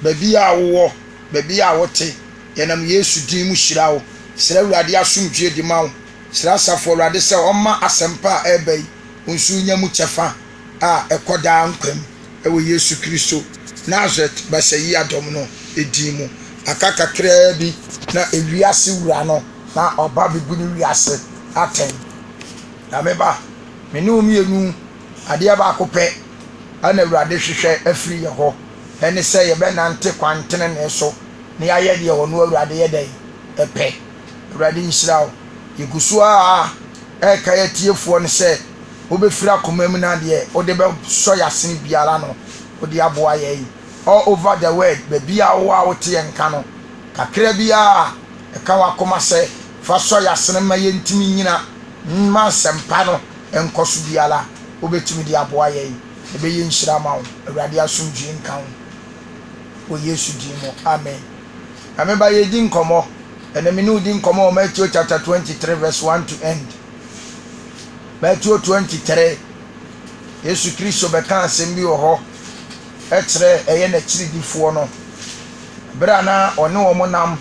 baby a wo baby a wote yenam Yesu din mu hyira wo sira Awurade asomdwe di ma wo sira safo Awurade se omma asempa a ebai unsu nyamu chefa a ekoda nkwam ewo Yesu Kristo Nazareth basayi adom no edin mu akaka kra bi na ewiase wura no na oba bibu ni wiase aten ameba meni omienu ade aba akopɛ ana Awurade hwehwɛ afiri ye ho ene sɛ ye bɛ nante kwantene ne so ne ayɛ de ho no Awurade yɛ dai ɛpɛ Awurade nhyira wo yeguso a ɛka yɛtiefoɔ ne sɛ obefira komam na de ode bɛ so yasene biara no ode aboa yɛ all over the world baby a wo a wote yenka no kakra bia ɛka wakoma sɛ fa so yasene ma yɛntimi nyina ma sempa no enkoso biara obetumi de aboa yɛ ebe yɛ nhyira ma wo Awurade asomdwe nka wo Yesu din mo amen ameba yɛ di nkomo ene me no di nkomo Matthew chapter 23 verse 1 to end Matthew 23 Yesu Kristo bɛka asɛm bi wɔ hɔ ɛkyerɛ ɛyɛ na kyiridifoɔ no bra na ɔne wɔn nam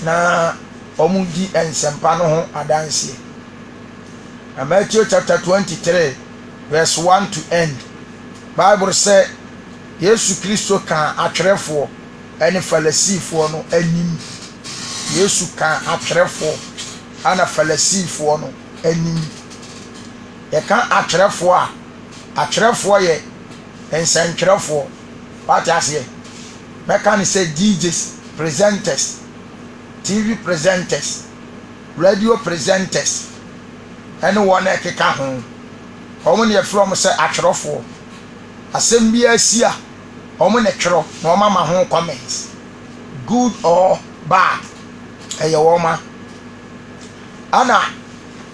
na wɔn di nsɛmpa no ho adanseɛ Matthew chapter 23 verse 1 to end Bible say Yesu Kristo kan atwerɛfoɔ ɛne Farisifoɔ no anim Yesu kan atwerɛfoɔ ana Farisifoɔ no anim yɛka atwerɛfoɔ a atwerɛfoɔ yɛ nsɛntwerɛfoɔ what aseɛ mɛka ne sɛ DJs presenters TV presenters radio presenters ɛne wɔn ɛkeka ho wɔn ne yɛfrɛ wɔn sɛ atwerɛfoɔ asɛm bi asi a wɔn ne twerɛ na wɔn ama ho comments good or bad ɛyɛ wɔn ma ana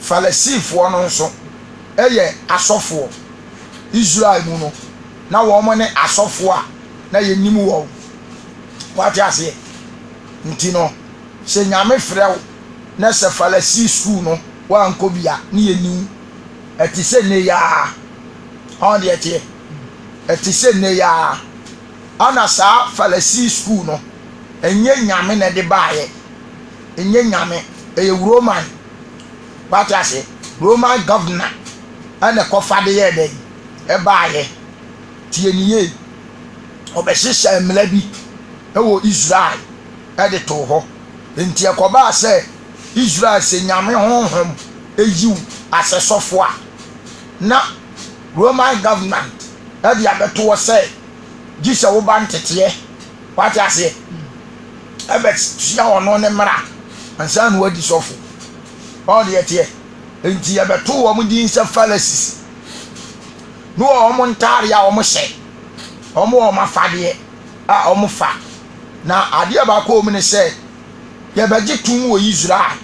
Farisifoɔ no nso ɛyɛ asɔfoɔ Israel mu no na wɔn ne asɔfoɔ a na yɛnim wɔn wate aseɛ nti no sɛ nyame frɛ wo na sɛ Farisi school no wankɔ bia ne yɛnim ɛte sɛ ne ya ɔn deɛ teɛ ɛte sɛ ne ya ana saa Farisi school no ɛnyɛ nyame na de baayɛ ɛnyɛ nyame ɛyɛ Roman wate aseɛ Roman governor ana kɔfa de yɛ dɛ ɛbaayɛ tie niye ɔbɛhyehyɛ mmela bi ɛwɔ Israel ɛde to hɔ nti ɛkɔbaa sɛ Israel sɛ nyame honhom eyiw asɛsɔfo a na Roman government ɛde abɛto wɔ sɛ gye wo ba nteteɛ wate aseɛ ɛbɛtua ɔno ne mmara ansa na wadi sɔfo ɔde yɛteɛ nti ɛbɛto wɔn din sɛ Pharisees no wɔn ntaare a wɔn hyɛ wɔn afadeɛ a wɔn fa na adeɛ baako wɔn ne sɛ yɛbɛgye tum wɔ Israel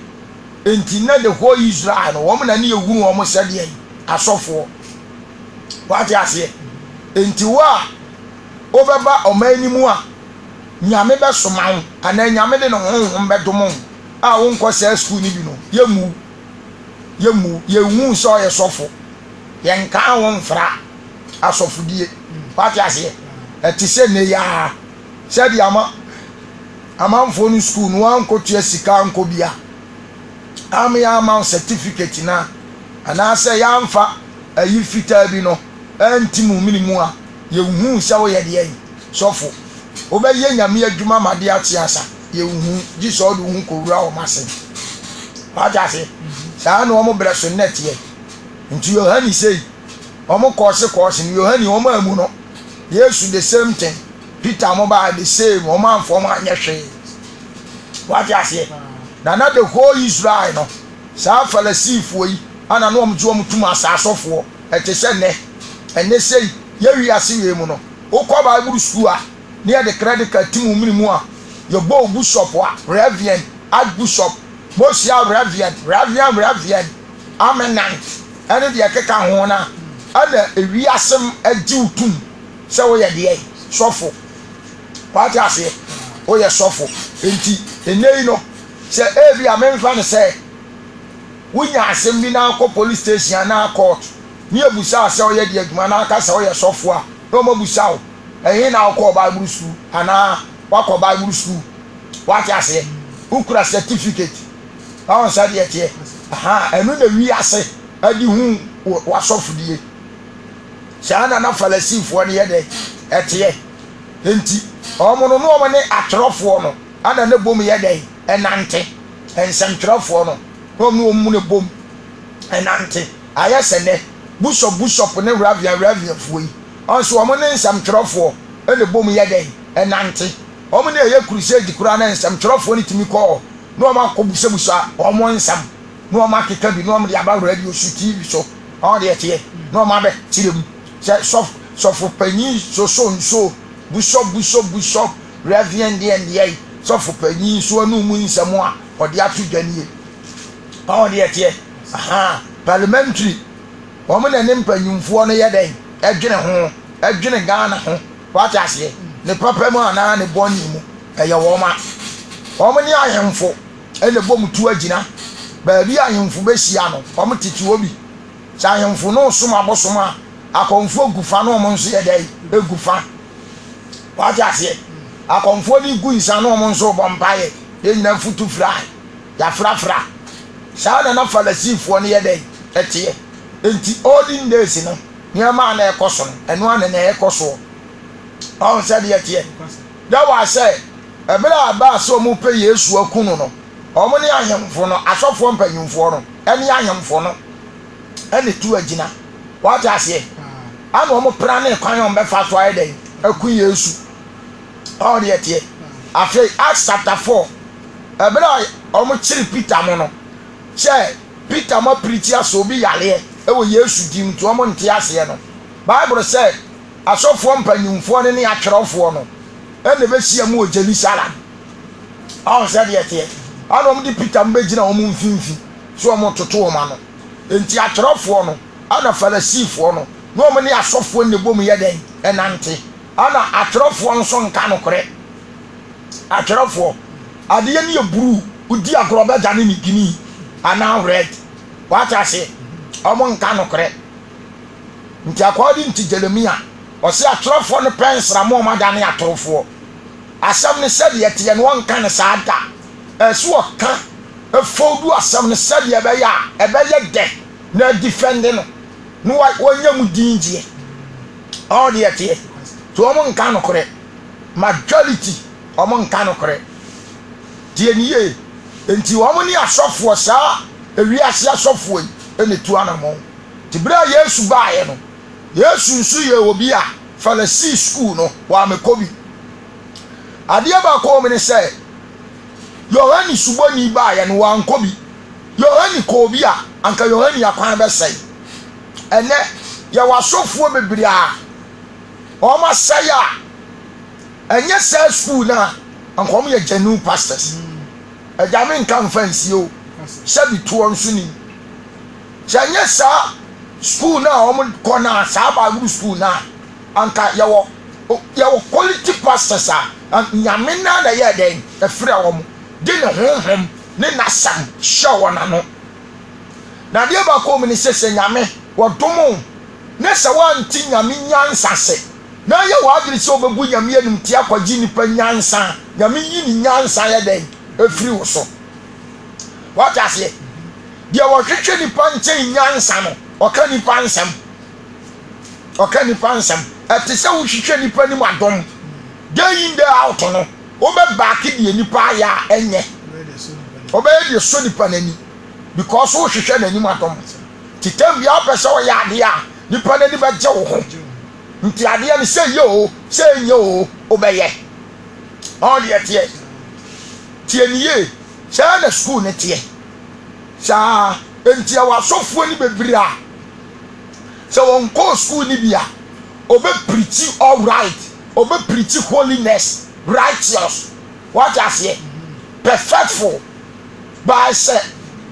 enti na the whole Israel no wɔn na ne yɛhuru wɔn sɛdeɛ asɔfoɔ wate aseɛ enti wo a wɔbɛba ɔman anim a nyame bɛsoma wo anaa nyame de ne honhom bɛdom wo a wonkɔ sɛ school ni bi no yɛhu sɛ ɔyɛ sɔfo yɛnka wo mfra asɔfodie wate aseɛ ɛte sɛ ne yaa sɛde amanfoɔ no school no wankɔtua sika nkɔ bia ama certificate na anaasɛ yɛamfa ayi fitaa bi no anti mu minimu a yɛhu sɛ woyɛ deɛ sɔfo wobɛyɛ nyame adwuma ma de ate asa yɛhu gye sɛ ɔde hu kɔwura wɔ mase wate aseɛ saa na wɔn brɛ so nɛteɛ nti Yohane sei wɔn kɔɔse no Yohane wɔn amu no Yesu the same thing Peter mo ba the same wɔn amfɔ wɔn anyɛ hwee wate aseɛ na the whole Israel no saa Farisifoɔ yi ana no wɔn gye wɔn tum asasɔfoɔ ɛte sɛ ɛnɛ sei yɛwi ase wie mu no wokɔ Bible school a ne yɛde credit card tim mu mu a yɛbɔ bishop a reverend archbishop mosia reverend amenant ɛne deɛ keka ho na ana ewi asɛm agye utum sɛ woyɛ deɛ sɔfo wate aseɛ woyɛ sɔfo enti enei no sɛ ebi amenfa ne sɛ wonya asɛm bi na akɔ police station na court ne abusa sɛ woyɛ deɛ adwuma na aka sɛ woyɛ sɔfo a na ɔmo abusa wo ɛyɛ na wokɔ Bible school ana wakɔ Bible school wate ase ukura certificate ɔn sa deɛ teɛ ɛno na wi ase adi hu wasɔfodie saa na Farisifoɔ no yɛ dɛ ɛteɛ enti ɔmo no ɔmo ne atwerɛfoɔ no ana ne bom yɛ dɛ ɛnante nsɛmtwerɛfoɔ no ɔmo ne bom ɛnante ayɛ sɛ ne bishop ne Reverend foɔ yi ɔnso ɔmo ne nsɛmtwerɛfoɔ ɛne bom yɛ dɛ ɛnante ɔmo ne ɛyɛ crusade kura na nsɛmtwerɛfoɔ ne timi kɔɔ na ɔmo akɔbusabusa ɔmo nsɛm na ɔmo akeka bi na ɔmo de aba radio so TV so ɔmo de ɛteɛ na ɔmo abɛ kyerɛ mu sɛ sɔfo panyin so nso bishop Reverend deɛ sɔfo panyin so anu mu nsɛm a ɔde ato dwanie ɔmo de ɛteɛ parliamentary ɔmo na ne mpanyinfoɔ no yɛ dɛ ɛdwene Ghana ho wate aseɛ ne papa mu ana ne bɔnni mu ɛyɛ ɔmo ne ahemfo ɛna bom tu agyina baabi ahemfo bɛhyia no ɔmo tete wɔ bi sɛ ahemfo no som abosom a akɔmfo gufa no ɔmo nso yɛ dɛ egufa wate aseɛ akɔmfo ne gu nsa no ɔmo nso bɔ mpaeɛ yɛnyina futu fra yɛafrafra saa na Farisifoɔ no yɛ dɛ ɛteɛ enti olden days no nneɛma na ɛkɔ so no ɛno ana na ɛkɔ so ɔn sɛ deɛ teɛ da wa sɛ ɛbɛrɛ aba sɛ ɔmo pɛ Yesu akunu no ɔmo ne ahemfo no asɔfoɔ mpanyinfoɔ no ɛne ahemfo no ɛne tu agyina wate aseɛ ana ɔmo pra ne kwan ɔmo bɛfa so ayɛ dɛ aku Yesu ɔn deɛ teɛ afei Acts chapter 4 ɛbɛrɛ ɔmo kyere Peter mo no sɛ Peter mo preach aso obi yaleɛ ɛwɔ Yesu dim to ɔmo nte aseɛ no Bible sɛ asɔfoɔ mpanyinfoɔ ne atwerɛfoɔ no ɛna bɛhyia mu wɔ Jerusalem ɔn sɛ deɛ teɛ ana ɔmo de Peter mbɛgyina ɔmo mfimfini so ɔmo toto ɔmo ano enti atwerɛfoɔ no ana Farisifoɔ no na ɔmo ne asɔfoɔ ne bom yɛ dɛn ɛnante ana atwerɛfoɔ nso nka no korɛ atwerɛfoɔ adeɛ ne yɛ buru udi agorɔ bɛgya ne gini ana red wate ase ɔmo nka no korɛ nti according to Jeremia ɔse atwerɛfoɔ no pɛ nsramo ɔmo ada ne atorofoɔ asɛm ne sɛdeɛ teɛ no wɔnka ne saa da ɛso ɔka ɛfɔdu asɛm ne sɛdeɛ ɛbɛyɛ a ɛbɛyɛ dɛ na defend no na wɔnyɛ mu din gyeɛ ɔdeɛ teɛ to ɔmo nka no korɛ majority ɔmo nka no korɛ tie ne yie enti ɔmo ne asɔfoɔ saa ewiase asɔfoɔ yi ɛne tu anamɔ te bere a Yesu baayɛ no Yesu nso yɛ obi a Pharisee school no wa mekobi adeɛ ba ko me ne sɛ Yohane suboni baayɛ no wa nkobi Yohane ko obi a anka Yohane akwan bɛsɛe ɛnɛ yɛ wasɔfoɔ bebree a ɔmo asɛe a ɛnyɛ sɛ school na anka ɔmo yɛ genuine pastors ɛgyame nka mfa nsie o sɛ bi toɔ nso ni sɛ nyɛ saa school na ɔmo kɔ na saa Bible school na anka yɛwɔ quality pastors a nyame na yɛ dɛn ɛfrɛ wɔn de ne honhom ne nasam hyɛ wɔn ano na deɛ ba kɔ mu ne sɛ nyame wɔdom ne sɛ wɔnti nyame nyansa se na yɛ wɔadwene sɛ wɔbɛbu nyame anim te akɔgye nipa nyansa nyame yi ne nyansa yɛ dɛn efiri wo so wate aseɛ deɛ wɔhwehwɛ nipa nkyɛn nyansa no ɔka nipa nsɛm ɛte sɛ wohwehwɛ nipa nim adɔm day in day out no wobɛbaake deɛ nipa ayɛ a ɛnyɛ wobɛyɛ deɛ so nipa n'ani because wohwehwɛ n'anim adɔm titam bia wopɛ sɛ wɔyɛ adeɛ a nipa n'ani bɛgye wo ho nti adeɛ no sɛ yɛ o sɛ nyɛ o wobɛyɛ ɔdeɛ teɛ tie ne yie saa na school ne teɛ saa enti a wasɔfoɔ ni bebree a sɛ wɔn kɔ school ni bi a obe preach all right obe preach holiness righteous what aseɛ perfectful by sɛ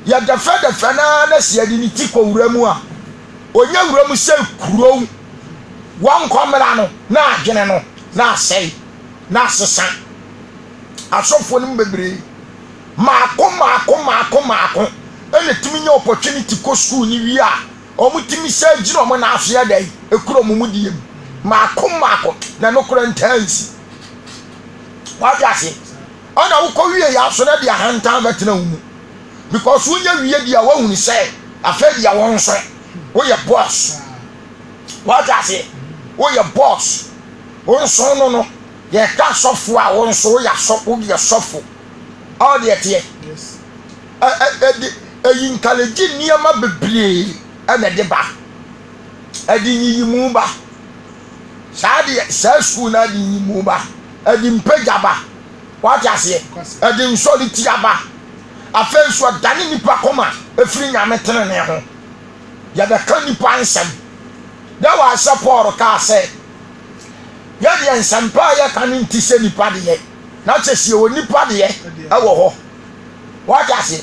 yɛdɛfɛdɛfɛ na sɛ yɛde ne ti kɔ wura mu a onya wura mu sɛ kurow wɔn nkɔmra no na adwene no na asɛe na asesa asɔfoɔ no bebree maako ɛna timi nya opportunity kɔ school ni wi a ɔmo timi sɛ gyina ɔmo na afia dai ekuro ɔmo mu diem maako na no kura ntansi what ya say ona wo ko wie ya so na dia hantan betena wo mu because wo nya wie dia wo hunu say afa dia won so wo ye boss what ya say wo ye boss wo so no ye ka sofo a wo so wo ya sofo ye sofo all the tie yes yinkaleji niama bebre na de ba adi yimu ba sa school na di yimu ba adi mpejaba what ya say adi nsoliti aba afenso dani nipa koma efiri nyame tene ne ho ya da kan nipa nsem da wa support ka say ya di ensampa ya kan nti se nipa de ye na chese o nipa de ye e wo ho what ya say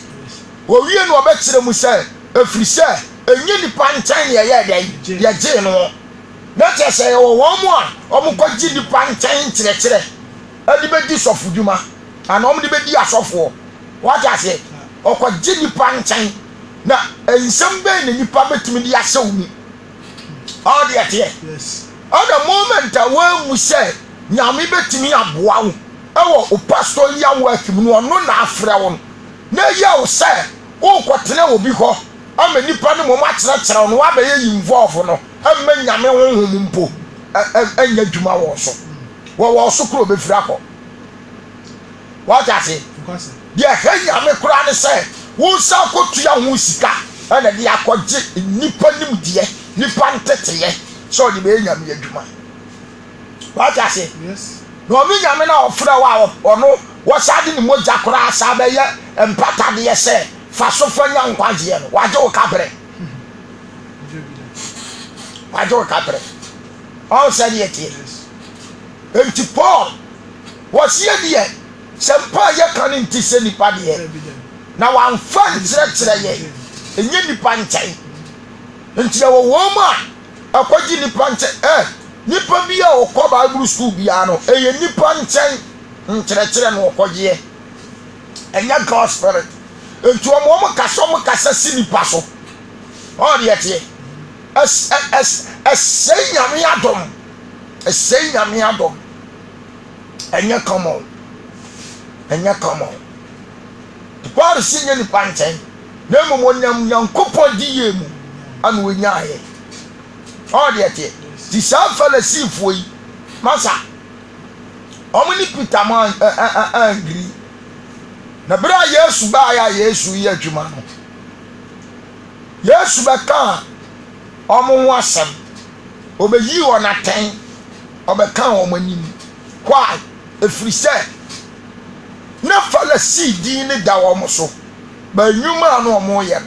wo wie no obekire mu say efiri say enye nipa nchan ye ye den ye je no na chese wo wo mu a omukwaji nipa nchan kire adi be di sofuduma ana omde be di asofo what ya say okwaji nipa nchan na ensem be ne nipa betimi di asew mu all the tie yes all the moment we mu say nyame betimi aboa wo ewo o pastor ya work mu no no na afra wo na ya wo say wo kwotene obi ho ama nipa no mo ma kyerɛ no wa be ye involve no amma nyame honhom mpo anya dwuma wo so wo so kro be fira kɔ what ya say dia hanya me kura ne say wo sa kotua ho sika ana dia akɔgye nipa nim die nipa nteteye so de be nyame adwuma what ya say yes no me nyame na ofra wa ono wo sa de ni moja kura sa be ye empata de ye say fa so fa nya nkwaje no waje wo kabre waje wo kabre all said yet enti Paul was ye die sempa ye kan nti se nipa de na wan fan kyerɛ ye enye nipa nkyɛn enti ya wo ma akwaji nipa nkyɛn nipa bi a okɔ Bible school bia no eye nipa nkyɛn nkyerɛ no okɔje enya God spirit enti omo kasa si nipa so all the tie sey nyame adom enya come on the power si nye nipa nkyɛn na mo nyam yankopɔ di ye mu anu wonya aye all the tie ti sa fellowship yi masa omo ni Peter man angry na bra Yesu ba ya Yesu yi adwuma no Yesu ba ka omo ho asem obeyi ona ten obeka omo anim why efiri say na fellowship di ne da omo so ba nyuma no omo ye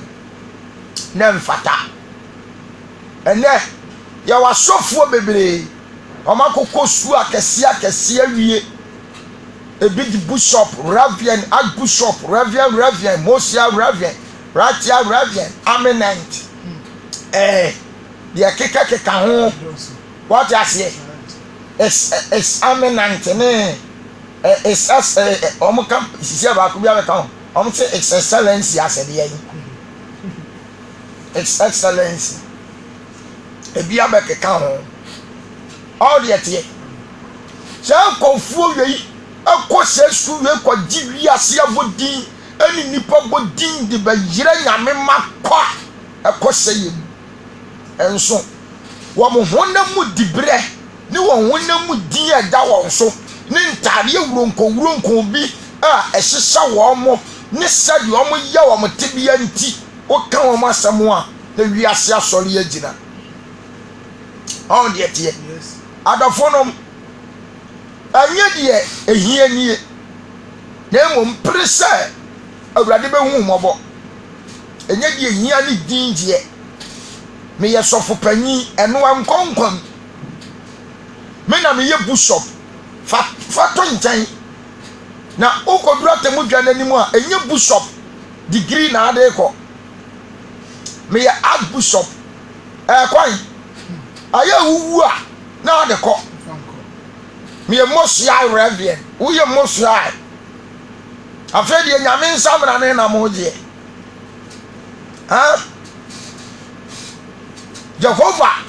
na mfata ene ya wasofo bebre omo akoko su akese awie ebi di bishop Reverend Archbishop Reverend Mosia Reverend Ratia Reverend Eminent the keka ho what I say is Eminent ne is as omo camp sisi ba ko bia ka ho omo say it's excellency as de yin it's excellency ebi abekeka ho all the tie say konfuo wei akose su we ko giwi ase abodin ani nipa bodin de ba yire nyame makwa akose yem enso wo mo honamu dibre ni wo honamu din eda wo so ni ntare wuronko bi a ehihya wo mo ni sadi wo mo ye wo mo tebia nti o kan wo masamo a na wi ase asori agina on de tie yes adafonom anye die ehia nie na mo prese awurade be hu mobo enye die ehia ni din die me ye sofo panyi eno ankonkwam me na me ye bishop fa to ntan na okodura temu dwa nanim a enye bishop degree na ade ko me ye archbishop kwan aya wuwu a na ade ko me ye Mosia Reverend wo ye Mosia afedi nyame nsamra ne na moje Jehovah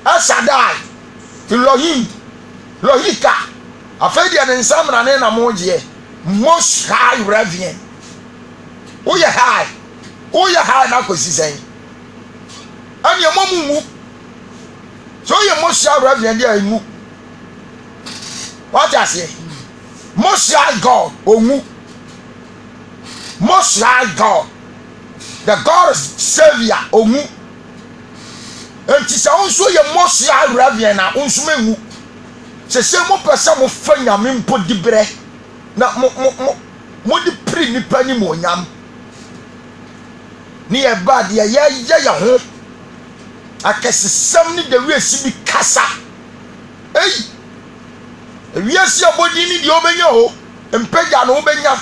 Asadai Elohim Lohika afedi an ensamra ne na moje most high reverend oya high na ko sisen an ye momu so ye most high reverend there mu what I say most high God omu most high God the God is savior omu enti sa onso ye most high reverend na onso mengu se mo pesa mo fa nyame mpo dibre na mo di pri nipa ni mo nyam ni e bad ye ya ho akesesam ni de wiesi bi kasa wiesi abodi ni de obenya ho mpega no obenya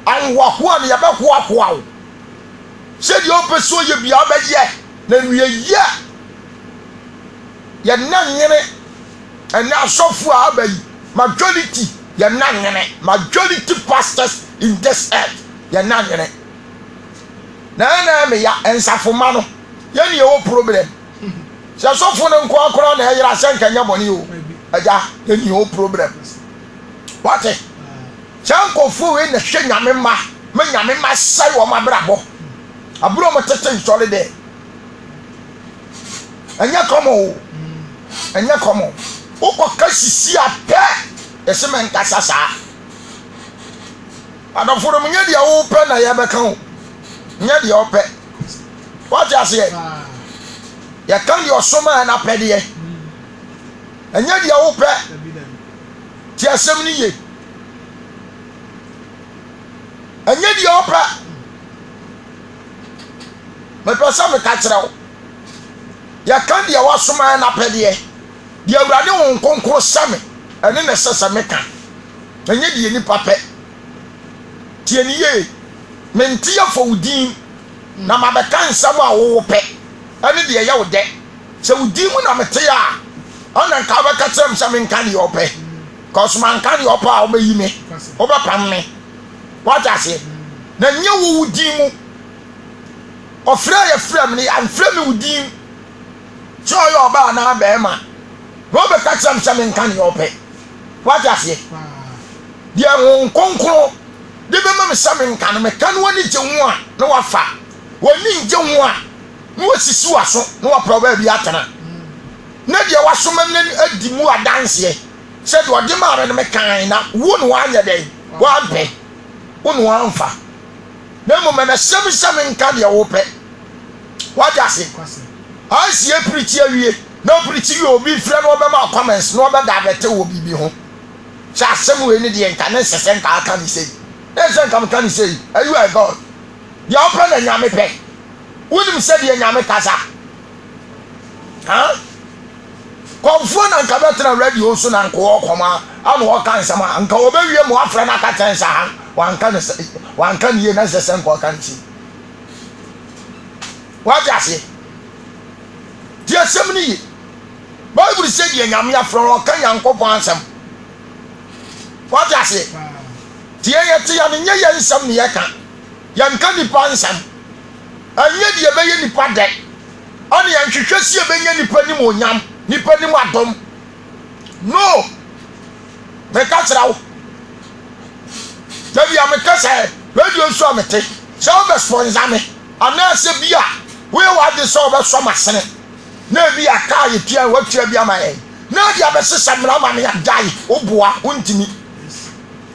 anwaho na ye be hoahoa se de opeso ye bia obeye na wiye ye nanyene and now so far majority you're not majority pastors in this earth you're not na me ya ensafoma no ye ne o problem se so fo no nko akora na yira senka nya boni o aja ye ne o problem what chanko fo we na hwe nyame ma sai wo mabrabo aburo mo tete nsole de anya komo uko kasisi ape eseme nkasa saa adoforo munye dia wo pe na ya beka ho nye dia ope what you say ya kan dia osoma na pe de enye dia wo pe ti asem ni ye enye dia ope me pesa me ka kire wo ya kan dia wo osoma na pe de dia urade won konkro same ene ne sesa meka enye die ni pape tie ni ye mentia fo udin na mabeka nsam a wo pe ene de ye wo de se udin mu na mete a ona nka beka tem same nka ne yo pe cause man kan yo pa o be yime o be pam me what I say na nye wo udin mu ofre ye frem ni amfre me udin so yo ba na be ma no be catch some can you pay what I say dia won konkro de be ma me some can me kan woni je ho a na wa fa woni je ho a no wasisi waso na wa proba bi atana na dia waso mam na adi mu adanse se de ode ma re me kan na wo no anya den wa be wo no anfa na mo me some can you wo pe what I say I see a preach awie no preach you obi frɛ no be ma comments no be da bete wo bibi ho sha asem we ni de nka na sesen ka aka ni sei na sesen ka mka ni sei are you a God ya open na nyame pe wonim se de nyame kasa ha konfo na nka betra radio so na nko okoma ana o kan sama nka obewie mo afra na ka tensa ha wanka ni ye na sesen ko kan ti what you say dia sem ni ye Bible said ye nyame afro kan yankopon ansam what you say dia ye ti ya nye ye nsam ne ye ka yanka nipa nsam anye de be ye nipa de oni yan hwehwe si be nye nipa ni mo nyam nipa ni mo adom no me ka tsra wo dabi am ka say radio so amete so be sponsor me ana se bia we wa de so be so masene na bi aka ye tia watua bi ama ye na dia be sesa mra ma me ya dai oboa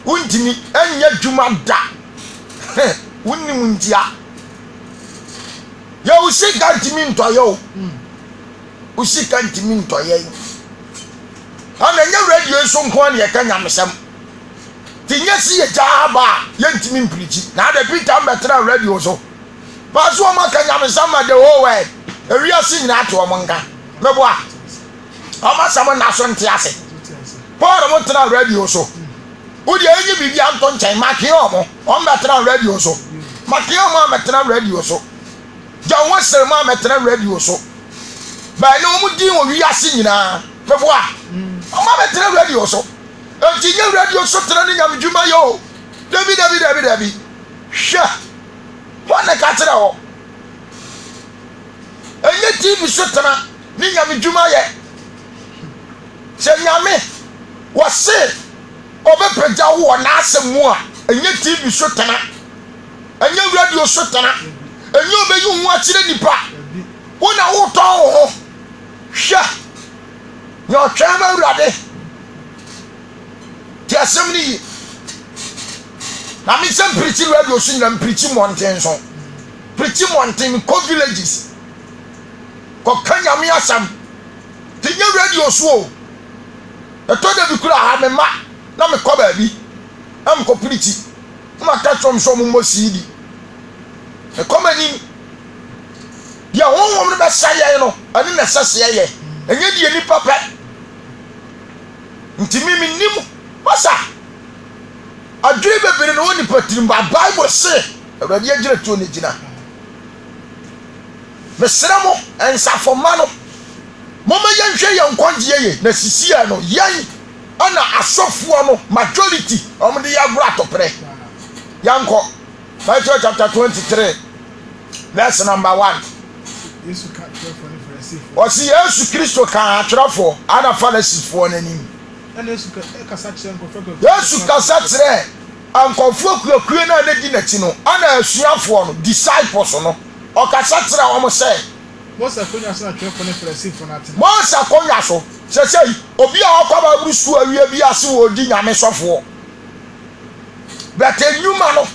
untimi enya dwuma da wonnim ntia ya usika ntimi ntoyo usika ntimi ntoye ana nya radio so nko an ye ka nyamsam tinya si ye jaaba ye ntimi mprichi na da Peter mbetra radio so ba so ma ka nyamsam ma de ho we ewia si nyina to omonga mebo a ama samo na so ntiase Paul mo tra radio so udi enyi bibi anto nchen makio mo o metra radio so makio mo metra radio so John Wesley mo metra radio so ba no mu din o wi ase nyina mebo a o ma metra radio so entinya radio so tra ni nyam djuma yo David sha wana ka tra o enye TV so tra ni nyam djuma ye sɛ nyame wɔse ɔbɛpagya wo wɔ n'asɛm mu a ɛnyɛ tv so tena ɛnyɛ radio so tena ɛnyɛ ɔbɛyi wo ho akyerɛ nipa wo na wotɔn wo ho hwɛ nyɛ ɔtwɛn ma awurade ti asɛm ne yi na me sɛ mpirikyi radio so nyina mpirikyi mmɔnten so pirikyi mmɔnten kɔ villages kɔka nyame asɛm ti nyɛ radio so o ɛtɔ da bi kura ha me ma na me kɔ baabi na me kɔ pirikyi na ma ka kyerɛm sɛ ɔmo mmɔ siidi ɛkɔm anim deɛ honhom no bɛsa yɛn no ɛne na ɛsɛ sɛ yɛyɛ ɛnyɛ deɛ nipa pɛ nti mi nim masa adwene bebree na wɔn nipa tirim ba bible se awurade agyina tuo ne gyina mesrɛ mo nsafoma no moma yɛnhwɛ yɛn nkwagyeɛ yɛ na sisiɛ no yɛn ana asɔfoɔ no majority ɔmo de yɛagoro atɔprɛ yɛnkɔ Matthew chapter 23 verse number 1 ɔsi Yesu Kristo kan atwerɛfoɔ ana Pharisifo n'anim Yesu kasa kyerɛ nkɔfoɔ kuakue na ne di n'akyi no ana asuafoɔ no disciples no ɔkasa kyerɛ wɔn sɛ Mose akonnwa so na atwerɛfoɔ ne Pharisifo no atena Mose akonnwa so sɛsɛ obi a ɔkɔ Bible school awie bi ase wɔ odi nyame sɔfoɔ bɛtɛ nnwuma no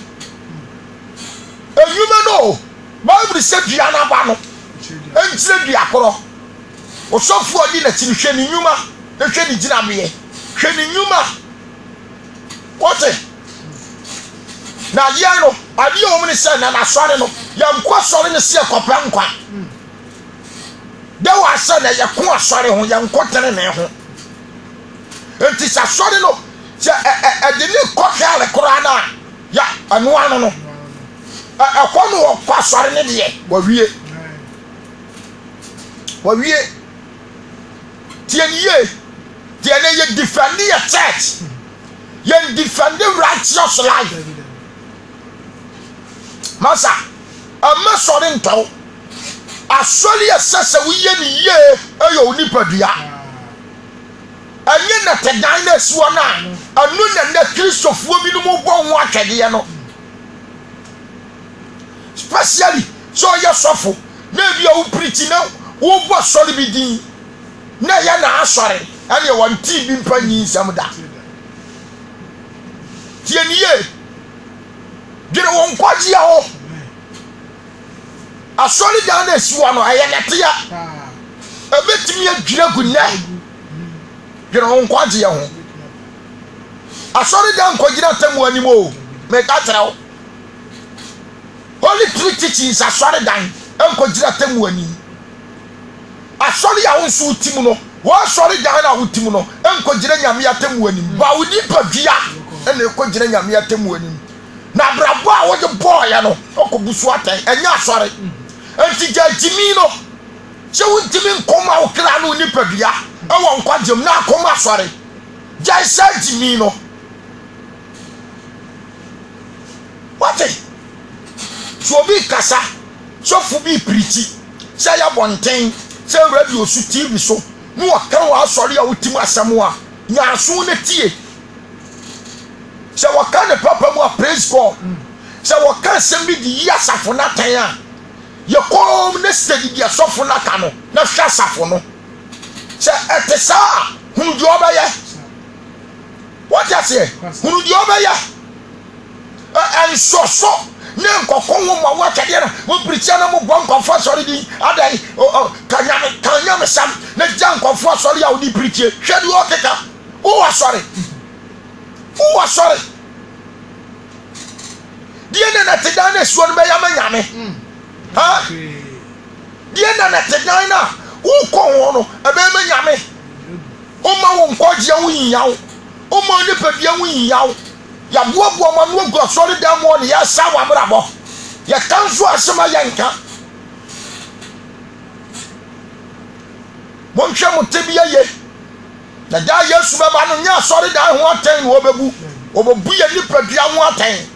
Bible sɛ dua na ba no ɛnkyerɛ dua korɔ ɔsɔfoɔ di n'akyi hwɛ ne nnwuma na hwɛ ne gyinameɛ hwɛ ne nnwuma wɔte na yɛn no adeɛ a wɔn ne sɛ na n'asɔre no yɛnkɔ sɔre ne sɛ kɔpɛ nkwa dɛ wɔ asɛ na yɛko asɔre ho yɛnkɔ tene ne ho nti sɛ asɔre no sɛ ɛde ne kɔ hwɛare koraa no a yɛ ɛnoa no ɛkɔ no wɔkɔ asɔre ne deɛ wɔwie tie ne yie tie ne yɛ defend yɛ church yɛn defend righteous life masa ɛmɛ sɔre ntɔw asɔre yɛ sɛ woyɛ ne yie ɛyɛ onipadua ɛnyɛ nɛtɛdan na esi wɔ no a ɛno na nɛ kristofoɔ bi no mu bɔ ho atwɛdeɛ no especially sɛ ɔyɛ sɔfo na ebi a wopirikyi na wobɔ sɔre bi din na yɛ na asɔre ɛne wɔn tii bi mpa nyi nsɛm da tie ne yie dwene wɔn nkwagyeɛ ho asɔre dan na esi wɔ no ɛyɛ nɛteɛ ɛbɛtumi adwira gu nnɛ dwene wɔn nkwagyeɛ ho asɔre dan nkɔgyina atam wɔ anim o mɛka kyerɛ wo Holy Three teachings asɔre dan nkɔgyina atam wɔ anim asɔre a wo nso tim no wɔasɔre dan na wo tim no nkɔgyina nyame atam wɔ anim ba wo nipadua ɛna ɛkɔgyina nyame atam wɔ anim na abrabɔ a wɔde bɔɔyɛ no ɔkɔbu so atɛn ɛnyɛ asɔre nti gya gyimi no sɛ wontimi nkɔma wo kra no wo nipadua ɛwɔ nkwagyem na akɔma asɔre gya sɛ gyimi no wɔte so obi kasa sɔfo bi pirikyi sɛ yɛ bɔnten sɛ radio so TV so ne wɔka wɔ asɔre a wotim asɛm a nyaaso ne tie sɛ wɔka ne papa mu a praise God sɛ wɔka asɛm bi de yi asafo no atɛn a yɛkɔm ne sɛdi deɛ sɔfo no aka no na hwɛ asafo no sɛ ɛte saa hunu deɛ ɔbɛyɛ wɔte aseɛ hunu deɛ ɔbɛyɛ ɛnsɔsɔ ne nkɔkɔ ho ma wɔatwadeɛ no wɔpirikyia no mobɔ nkɔfoɔ asɔre din adɛn kanyame sam na gya nkɔfoɔ asɔre a wode pirikyie hwɛ de wɔkeka wowɔ asɔre deɛ na nɛte dan no asuo no bɛyɛ ma nyame deɛ na nɛte dan no a wokɔ ho no ɛbɛyɛ ma nyame woma wo nkɔgyeɛ wo yiyaw woma nipadua wo yiyaw yaboaboa ma no agu asɔre dan mu ne yɛsa wɔ abrabɔ yɛka nso asɛm a yɛnka monhwɛ mo te bi yɛ na da Yesu bɛba no nyɛ asɔre dan ho atɛn na wɔbɛbu yɛ nipadua ho atɛn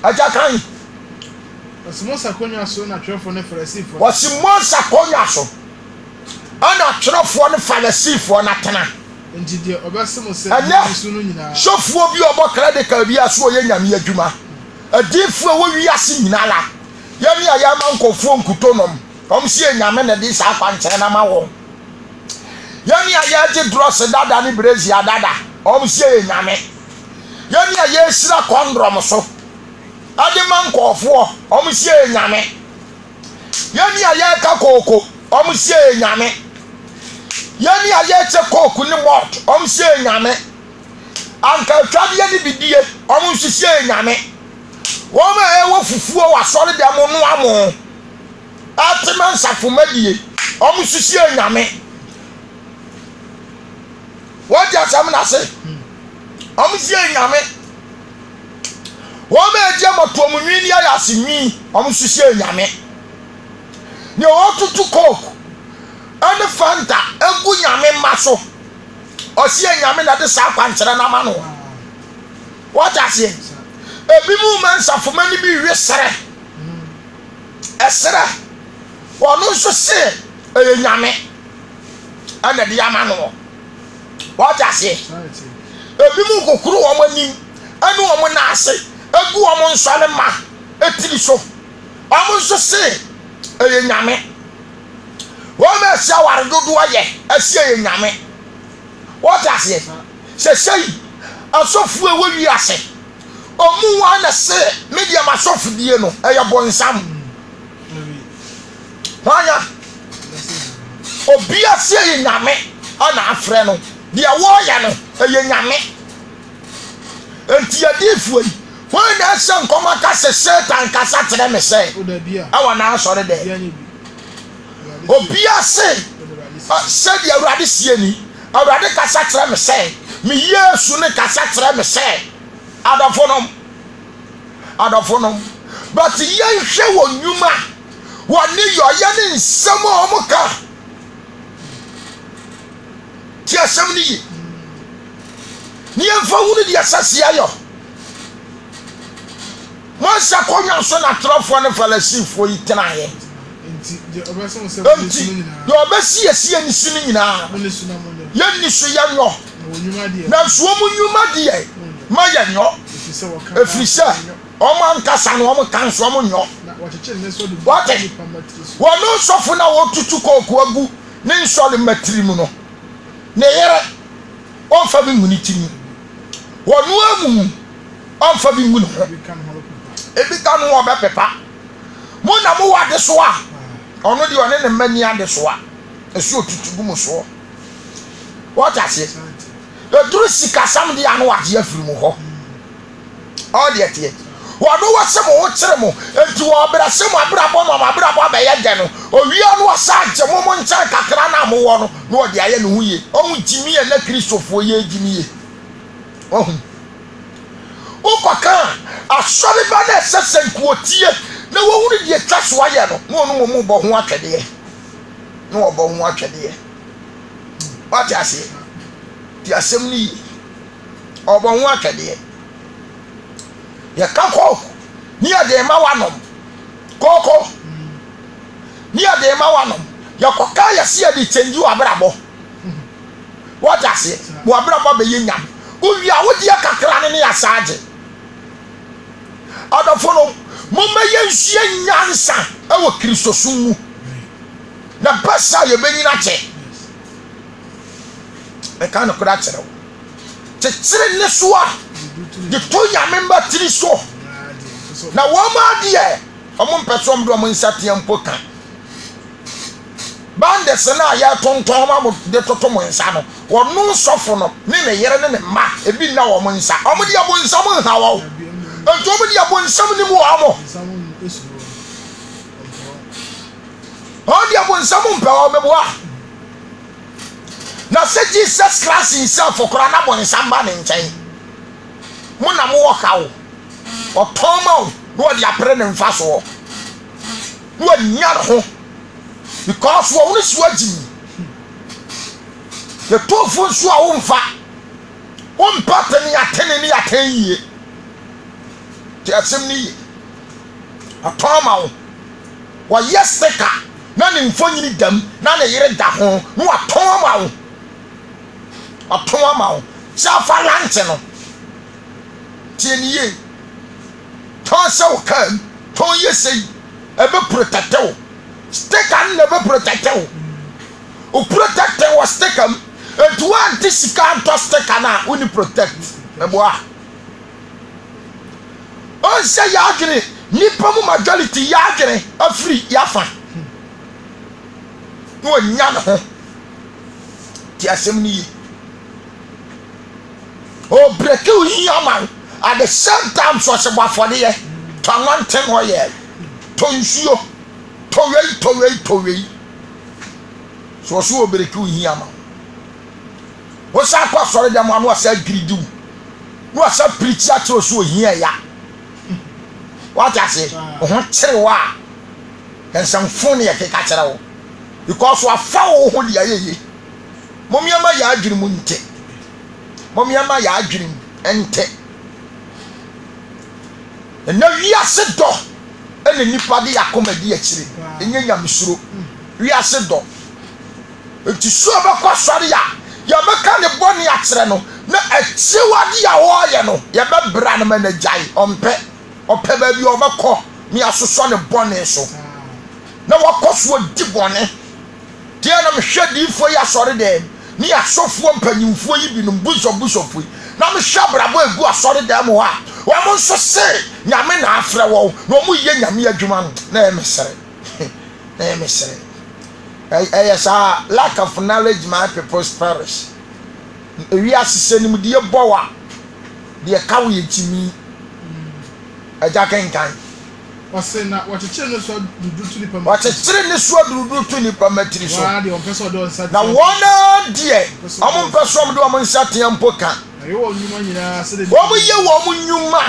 agya kan wɔsi Mose akonnwa so na atwerɛfoɔ ne Farisifo wɔsi Mose akonnwa so ana twerɛfoɔ ne Farisifoɔ na tena nti de obesemo se nisu no nyina sofuo bi obɔ credit bi aso oyɛ nyame adwuma adifuo wo wiase nyina la yɛne a yɛma nkɔfoɔ nkutonom sie nyame na di saa kwankyerɛ na ma wɔ yɛne a yɛgye dross dada ne brezia dada sie nyame yɛne a yɛsira kɔndrɔm so ade ma nkɔfoɔ sie nyame yɛne a yɛka kooko sie nyame yɛne a yɛkyɛ kooko ne malt sie nyame anka twadeɛ ne bidie nso sie nyame wɔn a ɛwɔ fufuo wɔ asɔre dɛm no amo atema nsafomadie nso sie nyame wɔde asɛm na se sie nyame wɔn a ɛgye mɔtɔmnwi ne ayɛ asenwi nso sie nyame ne wɔtutu kooko ɛne fanta egu nyame mma so ɔsie nyame na de saa kwankyerɛ na ma no wɔte aseɛ ebi mu ma nsafoma ne bi wi sere ɛsere wɔn nso se ɛyɛ nyame ɛna de ama no wɔte aseɛ ebi mu kokoro wɔn anim ɛne wɔn naase egu wɔn nsɔre ma etiri so wɔn nso se ɛyɛ nyame wɔn a ɛsi aware dodoɔ yɛ ɛsi ɛyɛ nyame wɔte aseɛ sɛsɛ yi asɔfo ɛwɔ wi ase ɔmu wa na se medium asɔfodie no ɛyɛ bɔnsam wɔnya obi ase ɛyɛ nyame ɔna afrɛ no deɛ wɔyɛ no ɛyɛ nyame enti adiifoɔ yi wɔn na ɛhyɛ nkɔmɔ kasa Satan kasa kyerɛ me sɛ ɛwɔ na asɔre dɛ obi ase sɛdeɛ Awurade sie ni Awurade kasa kyerɛ me sɛ me Yesu ne kasa kyerɛ me sɛ adɔfonom but yɛnhwɛ wɔ nnwuma wɔne yɔyɛ ne nsɛm a ɔmo ka ti asɛm no yi ne yɛmfa hunu deɛ sɛseɛ yɔ mɔnsa kɔnwa so na trɔfoɔ ne Farisifoɔ yi tenaeɛ nti deɛ ɔbɛsi asie ne si no nyinaa yɛnni so yɛnyɔ na nsuo mu nnwuma deɛ ma yɛnyɔ ɛfiri sɛ ɔmo ankasa no ɔmo ka nso ɔmo nyɔ wɔte wɔno nsɔfo na wɔtutu kooko agu ne nsɔre matiri mu no ne yere ɔmfa bi ngu ne tiri wɔno amu ɔmfa bi ngu ne ho ebi ka no ɔbɛpepa mo na mo wɔ ade so a ɔno deɛ ɔne ne mma ni ade so a ɛso otutu gu mu soɔ wɔte aseɛ ɛduru sikasam de ano agye afiri mu hɔ ɔdeɛ teɛ wɔno wɔsɛ mo wo kyere mo enti wɔbrɛ sɛ mo abrabɔ ma abrabɔ abɛyɛ dɛ no owia no wɔsa agye mo mo nkyɛn kakra na mowɔ no na wɔde ayɛ ne ho yie ɔho gyimi yɛ na kristofoɔ yɛ gyimi yie ɔho wokɔka asɔre ba na ɛsɛ sɛ nkuotie na wɔhunu deɛ twa so ayɛ no na ɔno mo bɔ ho atwɛdeɛ na wɔbɔ ho atwɛdeɛ wɔte aseɛ ti asɛm no yie ɔbɔ ho atwɛdeɛ yɛka kɔɔko ne yɛde ma wanom kɔɔko ne yɛde ma wanom yɛkɔka yɛse yɛde kyɛngyi wɔ abrabɔ wɔte aseɛ wɔ abrabɔ bɛyɛ nyam wowie a wodeɛ kakra ne yɛasa agye adɔfo no momma yɛnsua nyansa ɛwɔ kristosom mu na bɛsa yɛbɛnyina kyɛ mɛka no koraa kyerɛ wo kyekyere ne so a de to nyame mba tiri so na wɔn adeɛ ɔmo mpɛ so ɔmo de ɔmo nsateɛ mpo ka bandes na yɛ tontɔn ma mo de toto mo nsa no wɔn nsɔfo no ne ne yere ne ne mma ebi na wɔn nsa ɔmo de abo nsa mo nha wɔ nti ɔmo de abo nsam ne mu wɔ ɔmo ɔmo de abo nsam mpɛ wɔ ɔmo boa na sɛ Jesus Christ himself kora na bɔ nsam ba ne nkyɛn mo na mo wɔ ka wo ɔtɔn ma wo na wɔde apere ne mfa soɔ na wɔanya ne ho because wɔn ne so agyi yɛtɔɔfo nso a womfa wompa tene ne yɛatɛn yie te asɛm ne yie ɔtɔn ma wo wɔyɛ sika na ne mfonyini dam na ne yere da ho no aton ama wo safa lante no tieniye ton se wo kan ton yesei ebe protect wo stick an never protect wo o protect wo stick am et one tisika to stick na uni protect eboa on se ya agene nipa mu majority ya agene afri ya fa no nya no ho ti asem ni o break you yaman at the same time so se bwa for dey to anointing ho ye to nsuo to wei so o break you yaman o sa kwa sori dem anu asa gridu no asa preach at so hia ya what I say ho kire wa ensam fun ye ke ka kire wo because wa fa wo ho dia ye momiama ya adwene mu nte momiama ya adwene ente na wiase do ene nipa de yakomadi akire enye nyamsuro wiase do enti so abakwa sori ya meka ne boni akire no na achiwade ya wo ye no ye be bra no manajai ompe ba bi o mekọ mi asoso ne boni so na wakoso di boni tie na mhwe di fo ya sori dem ni asofo mpanyimfo yi bi no busofo na mhwe brabo egu asori dem ho a wo mo nso se nyame na afre wo no mo ye nyame adwuma no na emesere yes lack of knowledge my people's perish we asese ni mu die bowa de kawo ye timi ajakenkan wasena wachechire ne so dudu tu nipa wachechire ne so dudu tu nipa matiri so wa de on peso do nsa na wona die omon peso om do omon nsatia mpoka ayo onyuma nyina se de wo ye wo mu nyuma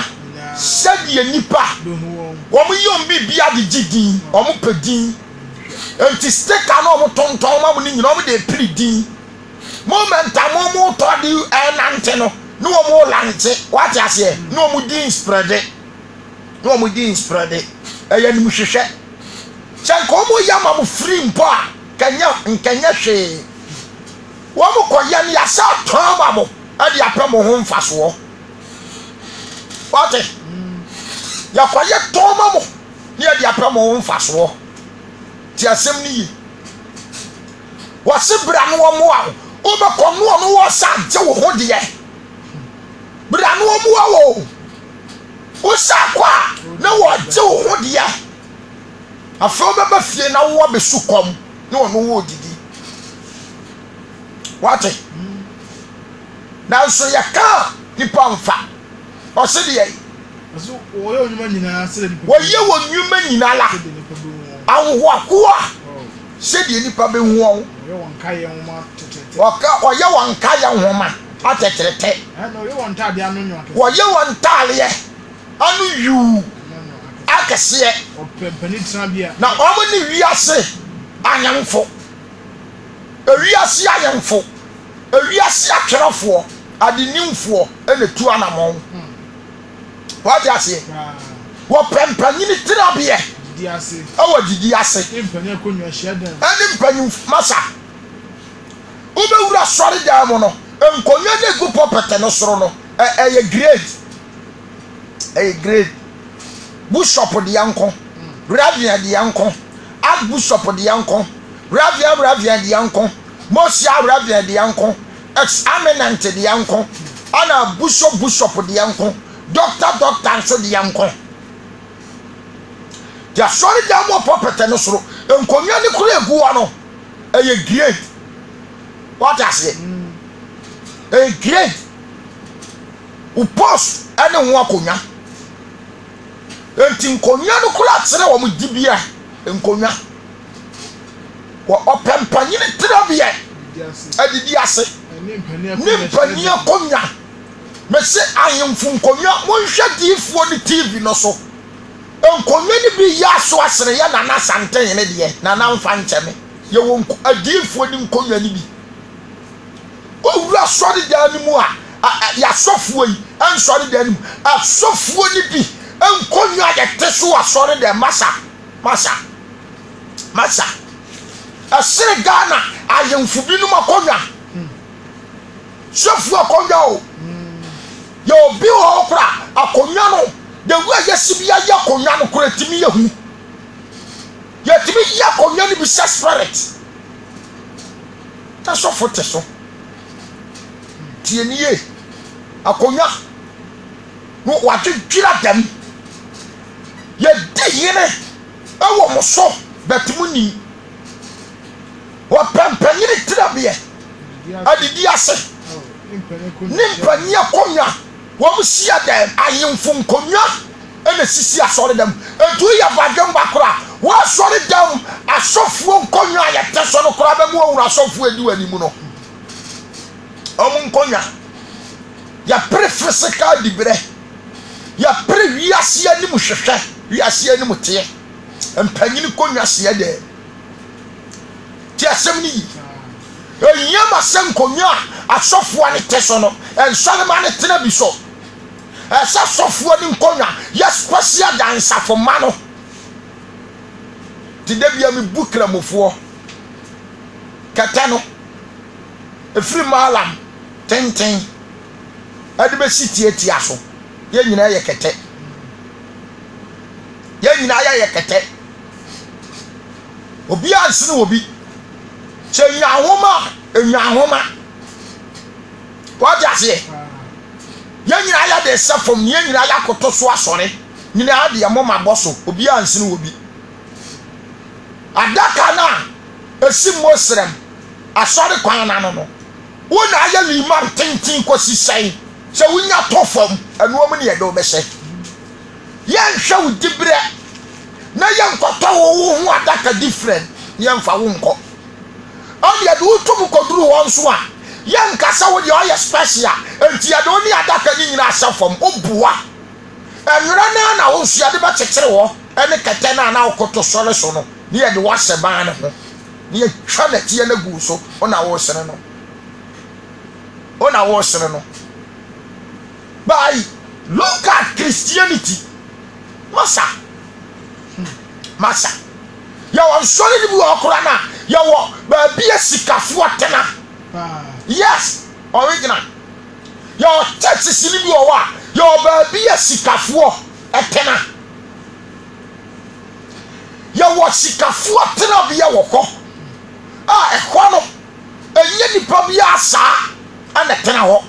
sadi nipa wo mu yom bibia de gidin omon pedin enti steka na omon tonton ma mu ni nyina omon de pridin moment amomo to di enante no no omon lante what you say no omon din spread no mo din spread eya ni muhwehwe chan ko mo ya ma mo free mpo a nkanya hwe wo mo koya ni asa ton ma mo ade apem ho mfaso what ya koya ton ma mo ni ade apem ho mfaso ti asem ni wo se bra no wo mo a wo be ko no wo sa je wo ho de ye bra no wo mo a wo usakwa na woje wo dia afro beba fie na wo be sukom na ono wo didi wate na so yaka nipa mfa o se de yi so wo ye onyuma nyina se de nipa wo ye wo nyuma nyina la anwo akwa se de nipa be hu on ye won kaye nwoma tetete o ye won kaye nwoma ateterete no ye won tade anu nwa ke wo ye won tale anu yu akese o pempani trabia na omo ni wiase anyamfo wiase anyamfo wiase atwerefo adenimfo ene tu anamon what you say wo pempani ni trabia di ase awo didi ase pempani akonwa hyedan ani mpani masa ube wura sori da mo no enkonwa de gu popete no soro no eye great bishop de yanko ravia de yanko archbishop de yanko ravia de yanko mosia ravia de yanko ex eminent de yanko ana bishop de yanko doctor so de yanko ya sorry da mo popete no soro enkonwa ni kura egu wa no eye great what I say great u post ene ho akonwa enti nkonwa no kula tsere wo mu dibia nkonwa wo opempanyine trabia adidi ase ni mpani akonwa mese ayemfu nkonwa mo hwe difuo ni TV no so nkonwa ni bi ya so asere ya na santen ne de na mfa ncheme ye wo adifuo ni nkonwa ni bi o wura sori da ni mu a ya sofuo yi an sori da ni mu a sofuo ni bi enkonwa ya teso asori da masa asere Ghana ayemfu binum akonya sofu akonya o ye obi ho kra akonya no de we yesibia ya akonya no kra timi yehu ye timi ya akonya ni bi spirit ta so fote so tieniye akonya no wa twira dem ye de yene ewo mo so betimuni wa pampanyiri tirabie adidi ase nimpani akonya wa musia dem ayemfu nkonya ene sisi asore dem edu ya badem bakora wa asore dem asofuo nkonya ya teso no kora be mu owura asofuo edi animu no omu nkonya ya pre physical dibre ya pre wiase animu hwehwe wiase animu tie empanyini konya se de ti asem ni enyama sem konya asofo ani teso no ensane ma ne tena bi so esa sofo ni konya yes special dance for mano ti de bia mi bukra mofo kata no efri malam tenten ade be siti aso ye nyina ye kete ye nyina ye kete obi ansene obi che nyahoma what does it ye nyina ya de sefom ye nyina ya koto so asore nyina ade ye moma boso obi ansene obi adaka na esi mosrem asore kwan na no wona ya liman tintin kosi sai se wunya tofom anuom ne ye do be se ye nhwe udibre na ye nkoto wo ho adaka different ye mfa wo nko on ye do to koduru won so a ye nkasa wo de oye special enti ye do ni adaka ni nyina asafom obua enwera na wo nsu ade ba kekere wo ene kete na okoto sore so no ni ye de wase ban ne ho ni ye twa na tie na gu so ona wo sene no by look at Christianity masa ya won sori ni bu okura na ya wo ba bia sikafo atena yes original ya church sini bi owa ya ba bia sikafo atena ya wo sikafo atena bia woko ekwa no enye nipa bia asa ana tena ho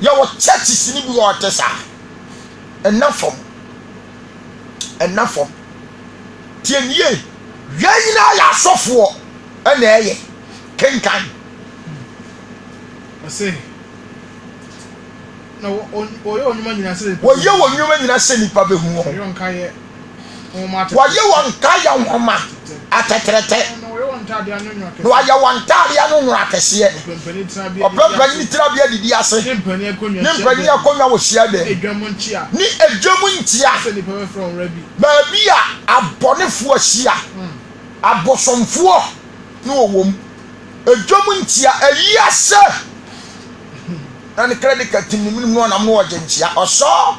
ya wo church sini bi wo tesa enough tienye yanyina ya sofo ana eye kenkan ase na oyo onyuma nyina se oye wonyuma nyina se nipa behu ho oyo nkaye omate waye wonkaya homa atetrete no waye wontade anu nura akese opempani ni trabia didi ase nimpani akonya wo hia de ni edwamu ntia ba bia abonefo hia abosomfo no wom edwamu ntia ayiase na ne credit card tinimnim no na mo oje ntia oso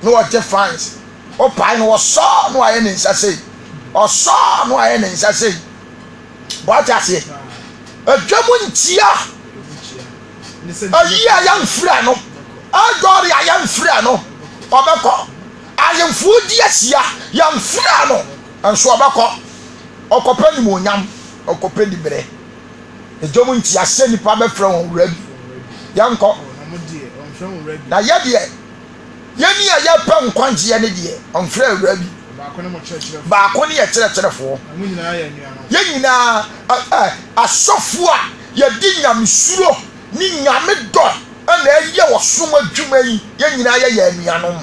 no what defines o pai no so no aye ne nsase o so no aye ne nsase what ase edwamu ntia ayi ayam fra no agori ayam fra no obeko ayamfu di asia yam fra no anso obeko okopani mo nyam okopani bere edwamu ntia se nipa be fra won wura bi yanko na ye de yeni ya pa nkwanje ne de onfra awura bi ba ko ne ye kyerɛkyerɛfo nyina asofo a ye di nyamsuro ni nyame dɔ ana ye wo som adwuma yi ye nyina ye anuanom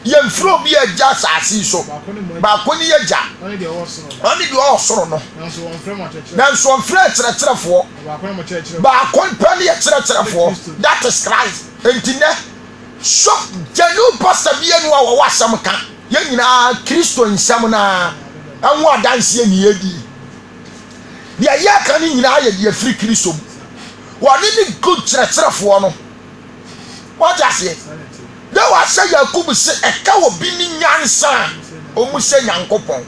ye mfro bi agya asase so ba ko ne ye gya oni de o soro no nanso onfra kyerɛkyerɛfo ba ko pa ne ye kyerɛkyerɛfo that is Christ entine so jenu pastor bienu a wo wasam ka ye nyina Kristo nsam na anwo adanse ni edi dia ye ka ni nyina ye de free Kristo woni ni good kyerɛkyerɛfo no what just say de wa say Yakub se eka wo bi ni nyansa o mu se Nyankopɔn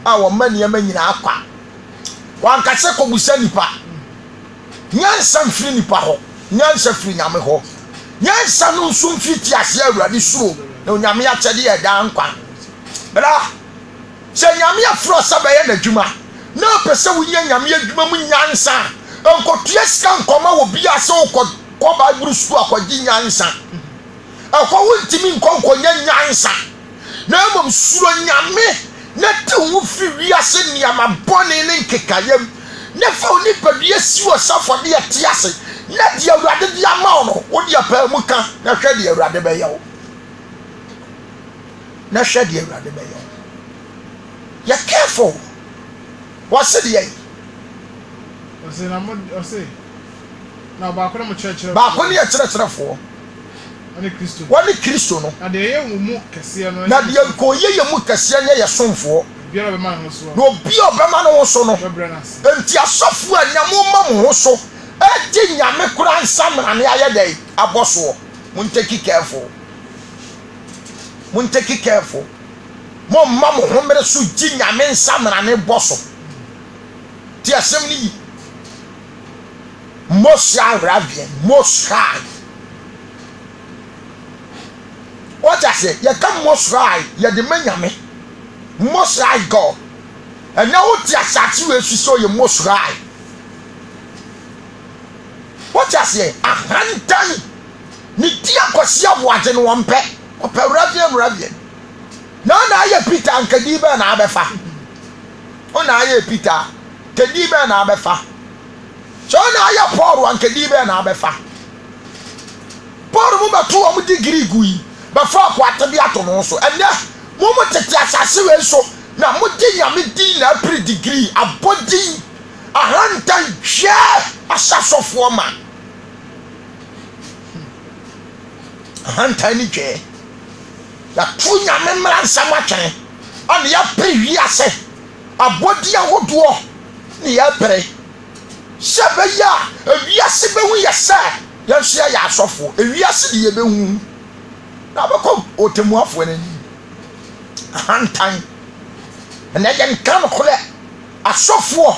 a wo ma niam nyina akwa wanka se kobusa nipa nyansa mfiri nipa ho nyansa firi nyame ho nyansa no nso mfiti ase awurade suro na nyame ya kyede ya dan kwa bra se nyame afro sabaye na dwuma na pese wunya nyame adwuma mu nyansa enkotua sika nkoma wo bia se ko Bible school akwaji nyansa akwa wontimi nkonkonya nyansa na mom suro nyame na te wo fi wiase niama bone ne nkekayam na fa oni padua si wo safo de ate ase na de awurade de ama no wo de apa mu ka na hwe de awurade be yawo na hwe de awurade be yawo ya careful what's the na ba ko na mo church ba ko ne ya kyerɛkyerɛfo wani Kristo no na de ye mu kese no na de ko ye mu kese nya ye somfo biara be ma no so no bi obema no so no enti asofo anyamo ma mo so edi nyame kura nsamra ne aye dai aboso mun take careful mo ma mo homere so gi nyame nsamra ne boso ti asem ni most high what I say you come most high you the nyame most high God and now what you asati we so you most high what I say ahantan ni dia kwasi aboaje no wompe opewravian na ya Peter ankadi be na abefa ona ya Peter kadi be na abefa so na ya Paul ankadi be na abefa Paul mu beto am degree gui ba fa kwata bi ato no so ene mo tete asase we so na mo di nyame di na pre degree abodi ahantan hwe asasofo ma ahantan ni hwe ya tu nyame mra nsama twen on ya pre wi ase abodi ahodo ni ya pre sebe ya wi ase be hu ya sa ya hia ya asofo wi ase de ye be hu na bako otemuafo ne ahantan na yan kan khole asofo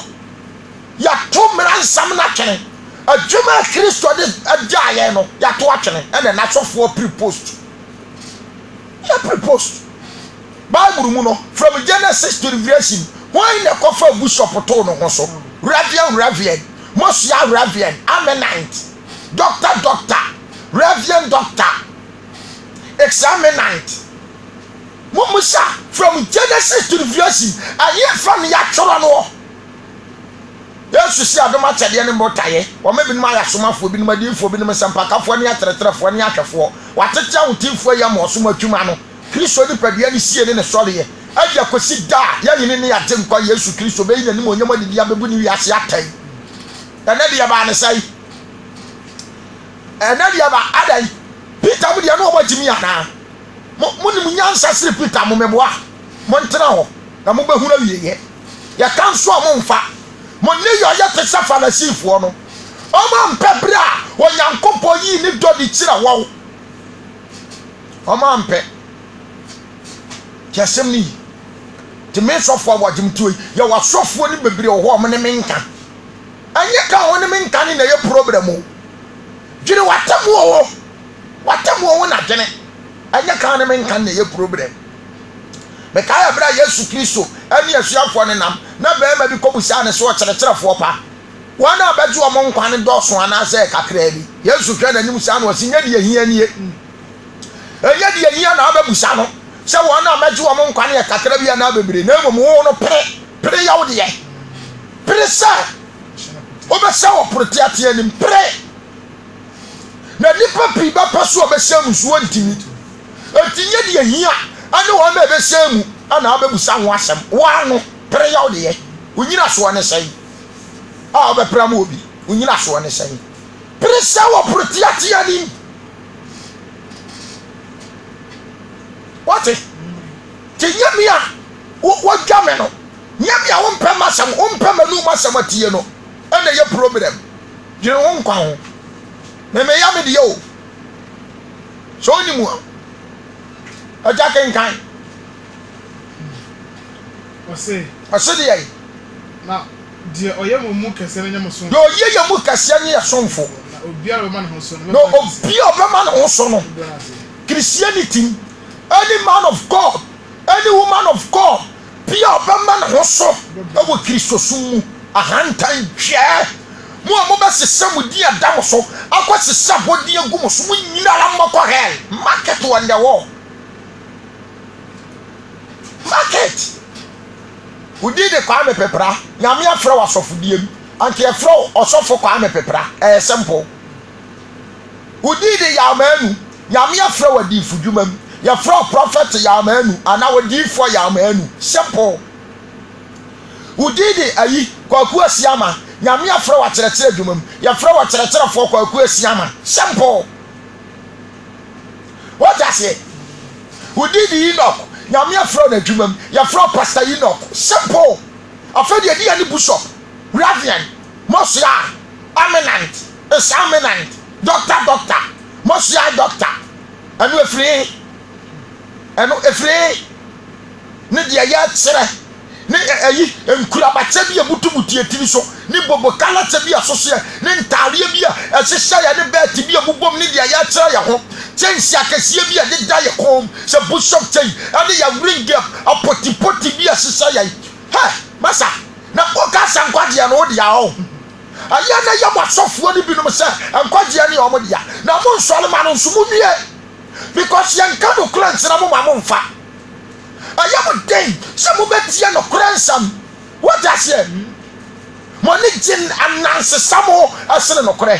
ya to mra nsam na twene adwuma Kristo de ajaye no ya to atwene na asofo pre-post ya pre-post Bible mu no from Genesis to Revelation when the cover bishop to no so Reverend Mosia Reverend Amenite doctor Reverend doctor examinant Musa from Genesis to Revelation aye from ya choro no yesu si adoma chede ne motaye o me bi ma ya somafo bi ne madinfo bi ne sampakafo ne atretrefo ne ahwefo watete awutimfo ya mo so matwuma no Kristo ni padua ni sie ne sɔre adia kosi da ya nyine ne ya tenkwa Yesu Kristo be nyane mo nyama didi abebu ni wiase atai ene dia ba ne sai ene dia ba adai Peter mu dia no obagimi ana mo ni munyansa sire Peter mo meboa mo ntena ho na mo behuna wieye ya kanso mo mfa mo ne yo ya te safa na sifo no o ma mpebra o Nyankopɔ yi ni dodi kira wo o ma mpe kyesem ni te me sofo awagim tuoi ya wasofo ni bebre o ho mo ne menka anye ka ho ne menka ni na ye problem o dwene watamu o na dwene anye ka ne menka na ye problem be ka ya bra Yesu Kristo ani asuafo ne nam na be ma bi kobusa ne so kyerɛkyerɛfo pa wana abeju o mo nkwa ne dɔso ana se kakra bi Yesu hwɛ nanim sa na osinya de ahia nie enya de ahia na abebusa no se wana abeju o mo nkwa ne kakra bi na abebre na emom wo no pre yawo de ye pre sa obesa wo protiate anim pre na nipa pi ba paso obesa musuo ntimi entinye de ahia ane wo ma ebesa mu ana abebusa ho asem wa no pre yawo de ye unyina so ne sai a obepra ma obi unyina so ne sai pre sa wo protiate anim what tinyamia wo dwame no nyamia wo mpɛ masam wo mpɛ manu masam atie no ene ye problem gire wo nkwa ho me ya me de yo so ni mu aja kenkan ɔse de yɛ na die ɔyɛ mu kɛse no nyɛ so do ye mu kɛse ne yɛ sonfo na obiara bɛma ne ho so no obi obɛma ne ho so no Christianity any man of God any woman of God bia obɛma ne ho so ɛwɔ Kristosum mu ahantan hwɛ mo a mo bɛ sesɛ mo di adam so akɔ sesɛ bɔdi agu mo so mo nyina la mo kɔ hell market on the wall market udi de kwa me pepra nyame afrɛ wa sɔfodiem anke afrɛ ɔsɔfo kwa me pepra simple udi de yamanu nyame afrɛ wa di fudwuma mu yɛfrɛ prophet yamanu ana wadi fo yamanu simple udi de ayi kwaku asiama nyame afrɛ wa kyerɛkyerɛ adwuma mu yɛfrɛ wa kyerɛkyerɛ fo kwaku asiama simple what I say udi de Enoch nyame afrɛ na adwuma mu yɛfrɛ pastor Enoch simple afɛ de di ani bishop reverend mosia eminent examinant doctor mosia doctor anu efiri ne de ya kyerɛ ne ayi nkurabakyɛ bi abutubutu etiri so ne bobokala kyɛ bi asosɛ ne ntaareɛ bi a ɛhyehyɛ ya ne bɛɛti bi abubom ne de ya kyerɛ ya ho kyɛnsi akɛseɛ bi a de da yɛ kɔm sɛ bishop kyɛn ɛne ya ring up apotipoti bi a hyehyɛ ya hɛ masa na ɔka sa nkwadeɛ no de ya ho ayɛ na yɛ mo asɔfoɔ ne binom sɛ nkwadeɛ ne ɔmo de ya na mo nsɔre ma no nso mo wie because yɛnka no kura nsena mo ma mo mfa ayɛ mo den sɛ mo bɛtie no kura nsam what I say mo ne gye anansesa mo asene no kura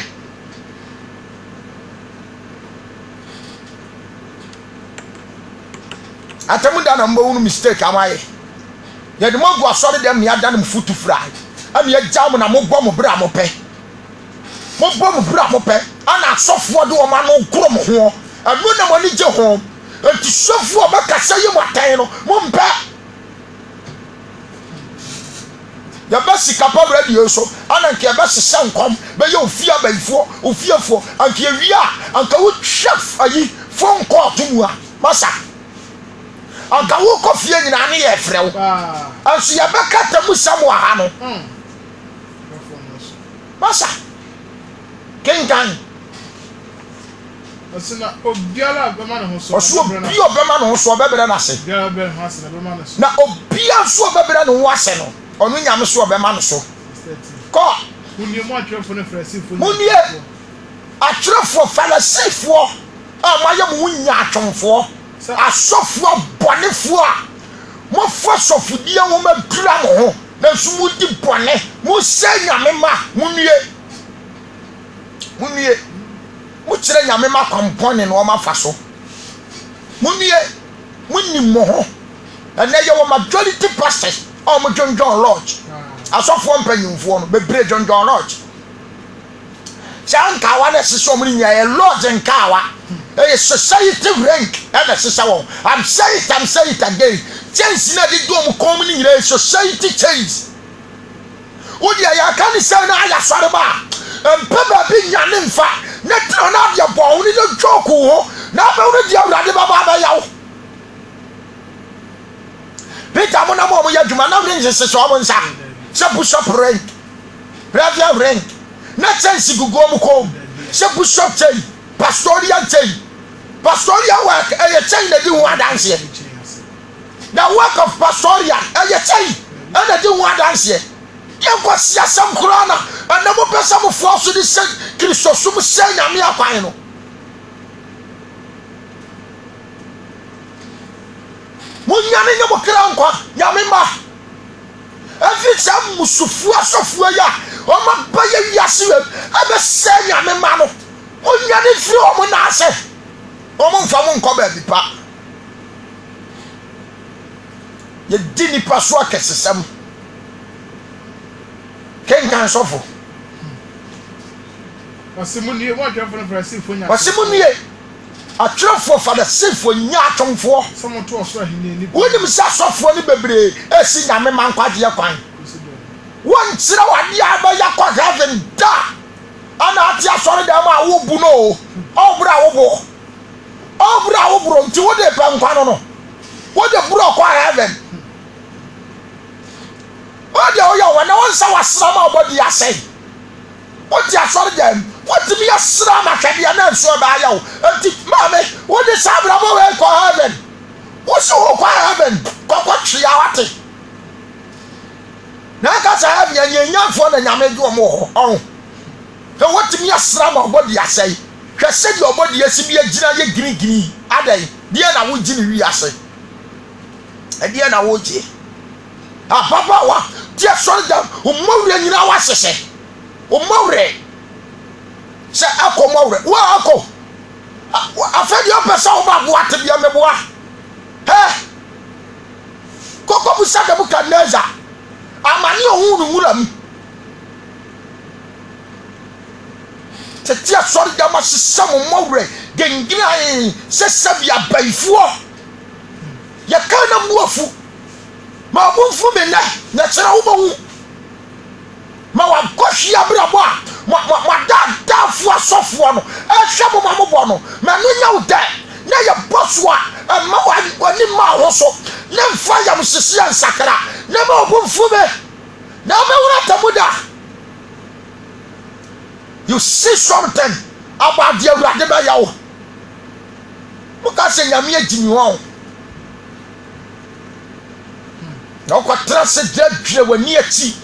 atamu da na mbo mistake amaye yɛde mo gu asɔre dem ne ada no futu fra am ye jam na mo bɔ mo bra mo pɛ ana asɔfoɔ de o ma no goro mo ho anu na mo ne gye ho enti sɔfoɔ bɛkasa yɛ mo atan no mo mpɛ yɛbɛ sika pa radio so ana nke yɛbɛ sesa nkom bɛyɛ ofiafoɔ anke awia anka wo chef ayi phone call to mu a masa anka wo kɔfie nyina ne yɛ frɛ wo anso yɛbɛka tamu sam wɔ ha no masa kenkan Osina obiara bema ne ho so. Oso obiara ne ho so obebere na se. Obiara be ho ase na bema ne so. Na obiara so obebere ne ho ase no. Onu nyame so obema ne so. Ko. Munie mo atwerefo ne frasifo. Munie atwerefo falasifo. A maye mo nya atwonfo. Asofo bonefo a. Mo fo sofudie wo ma dura mo ho. Na so mu di bone. Mo se nyame ma. Munie. Mo kyerɛ nyame ma kwampɔne no ma fa so munie munni mo ho ɛnɛ yɛ wɔ majority pastors mo John Lodge asɔfoɔ mpanyimfoɔ no bebre John Lodge sɛ nkawa na sesɛ mo nya yɛ lodge nkawa ɛyɛ society rank ɛna sesɛ wɔn I'm saying it again change na de do mo kom ni nyira society change wo dia ya kan sɛ na aya sɔre ba mpa ba bi nyane mfa na tro na dia bo wo ni de joke wo na ba wo dia awrade baba ba yawo Peter mo na mo ya dwuma na rin sese so mo nsa se bishop rank reverend rank na chance gugu mo ko se bishop chain pastoral work e chain na di ho adanse the work of pastoral e chain na di ho adanse yɛnkɔ siasɛm koraa na ɛnɛ mo pɛ sɛ mofoɔ so de sɛ Kristosum sɛ nyame akwan no monyane nyɛ mo kra nkwa nyame ma ɛfiri sɛ musufoɔ asɔfoɔ yi a ɔma bɛyɛ wiase wam ɛbɛsɛ nyame ma no monyane firi ɔmo naasɛ ɔmo mfa mo nkɔ baabi pa yɛdi nipa so akɛsesɛm kenkan sofo Wasimunie mo atwerefo ne frasifo nya wasimunie atwerefo falasifo nya atwonfo somo to oso ahini ni wonim sa sofo ne bebre esi nyame mankwaje kwan won kyerɛ wade aba yakɔ heaven da ana ati asɔre da ma wo bu no obra wo bro nti wo de pa nkwa no wo de bro kɔ heaven what the oya when one sa wasrama obodi asay what ya sorry dem what me asrama kadi na so ba ya o enti mame what the sabra bo we ko heaven what so ko heaven ko tria wate na ka sa heaven nyanyamfo na nyame do mo ho so what me asrama obodi asay hwese di obodi asibi agina ye girigiri adai die na wo gini wi ase die na wo je papa wa dia sorry dem o mawre nyina wa sese o mawre se akọ mawre wa akọ afedi o pesa o ba bo atebia meboa koko bu saka bu kaneza amani ohun nwuram se dia sorry dem asesa mo mawre gengina se sabia baifuo ya kana muafu ma bonfu me na tsira wo bo ma wa koshi abrabo a ma da fu asofo no ehwe mo ma mo bo no ma no nya wo da na ya boso a ma wa ni ma ho so na mfa ya msisi ya nsakara na ma bonfu me na ma wona tamuda you see something about the urade ba yawo muka se nyame agini won na ko trase dadwe wani ati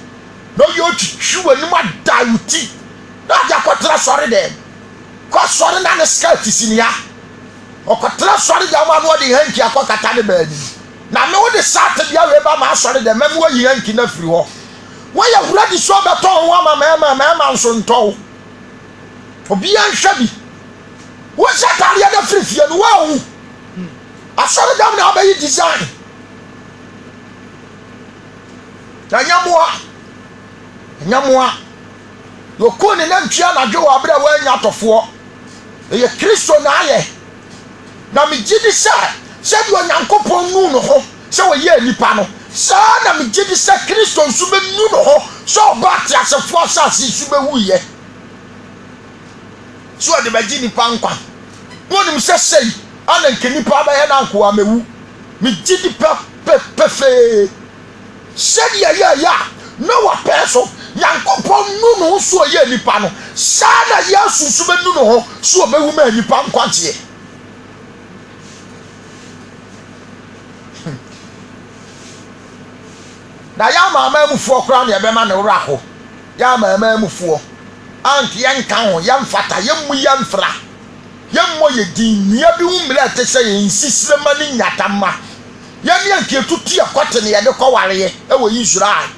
no yo twitwi wani ma dayuti na ja ko tra sori dem ko sori na ne skirt sinia o ko tra sori dem ma no de hanki akokata de baani na me wo de sat bia we ba ma sori dem me wo yi hanki na firi ho wo ya hura di so beto ho ama ma nso nto obi an hwabi wo satari na firi fie no wa hu asori dem na ba yi design nyamua yokoni na ntwa na dwo abra wa nya tofo ye Kristo na aye na me gidi se di onyankopon nu no ho se wo ye nipa no sa na me gidi se Kristo nsu be nu no ho so ba ti asefo asasi su be wuye so de ba gidi nipa nkwa wonim se sei ana nke nipa ba ye na nko amewu me gidi pe sedi ya no wa peso yankopon nu no so ye nipa no sana ya susu be nu no ho so be wu ma nipa nkwante na ya mama mufuo kra na ebe ma ne wura ho ya mama mufuo anti yanka ho ya mfata ya mu ya mfra ya mo ye din nia bi wu mra te se ye insisire ma ni nyatamma ya ni anke tutu akote ne ye de ko ware ye e wo Israel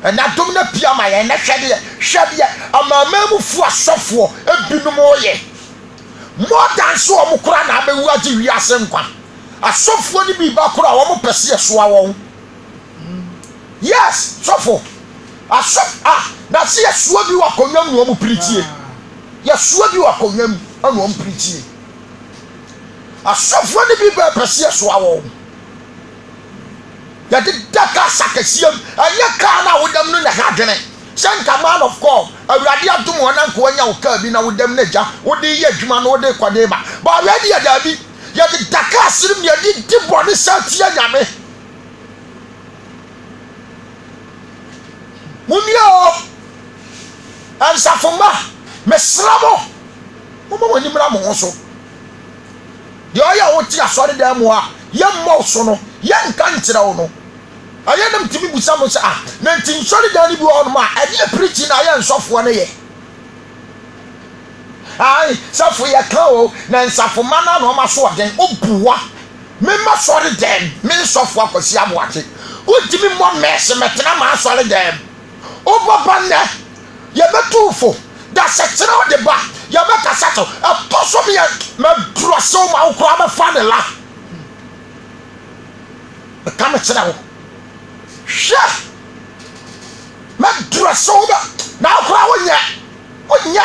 na dom na pia ma ye na hwede amama mufuo asofo ebinu mo ye more than so o mukura na abewu agi wi ase nkwa asofo ni bi ba kura wo mo pese so awon yes sofo asof na se yesuo bi wa konwam no mo pritie yesuo bi wa konwam no mo pritie asofo ni bi ba pese so awon ya de daka sakasiam anya ka na wodam no na hadwene sanka man of God awurade adom wona nko anya wo ka bi na wodam na ja wode ye adwuma no wode kwade ba awurade ya da bi ya de daka asirim ya de dibone satia nyame munio ansafoma mesramo momo woni mra mo so de oya wo ti asore da mu a ye mo so no ye nka ntira wo no ayenam timi busa mo se na ntin sori da ni bi wo no ma e dey preaching na ye nsofo no ye ai safo ye ka o na nsafo mana no ma so oden obuwa me ma sori dem me nsofo akosi aboate o timi mo mess metena ma sori dem o baba ne ye betufo da sekira o de ba ye be kasato aposo me ma droso ma okura ma fa ne la come tira wo sha ma droso da na okura wonya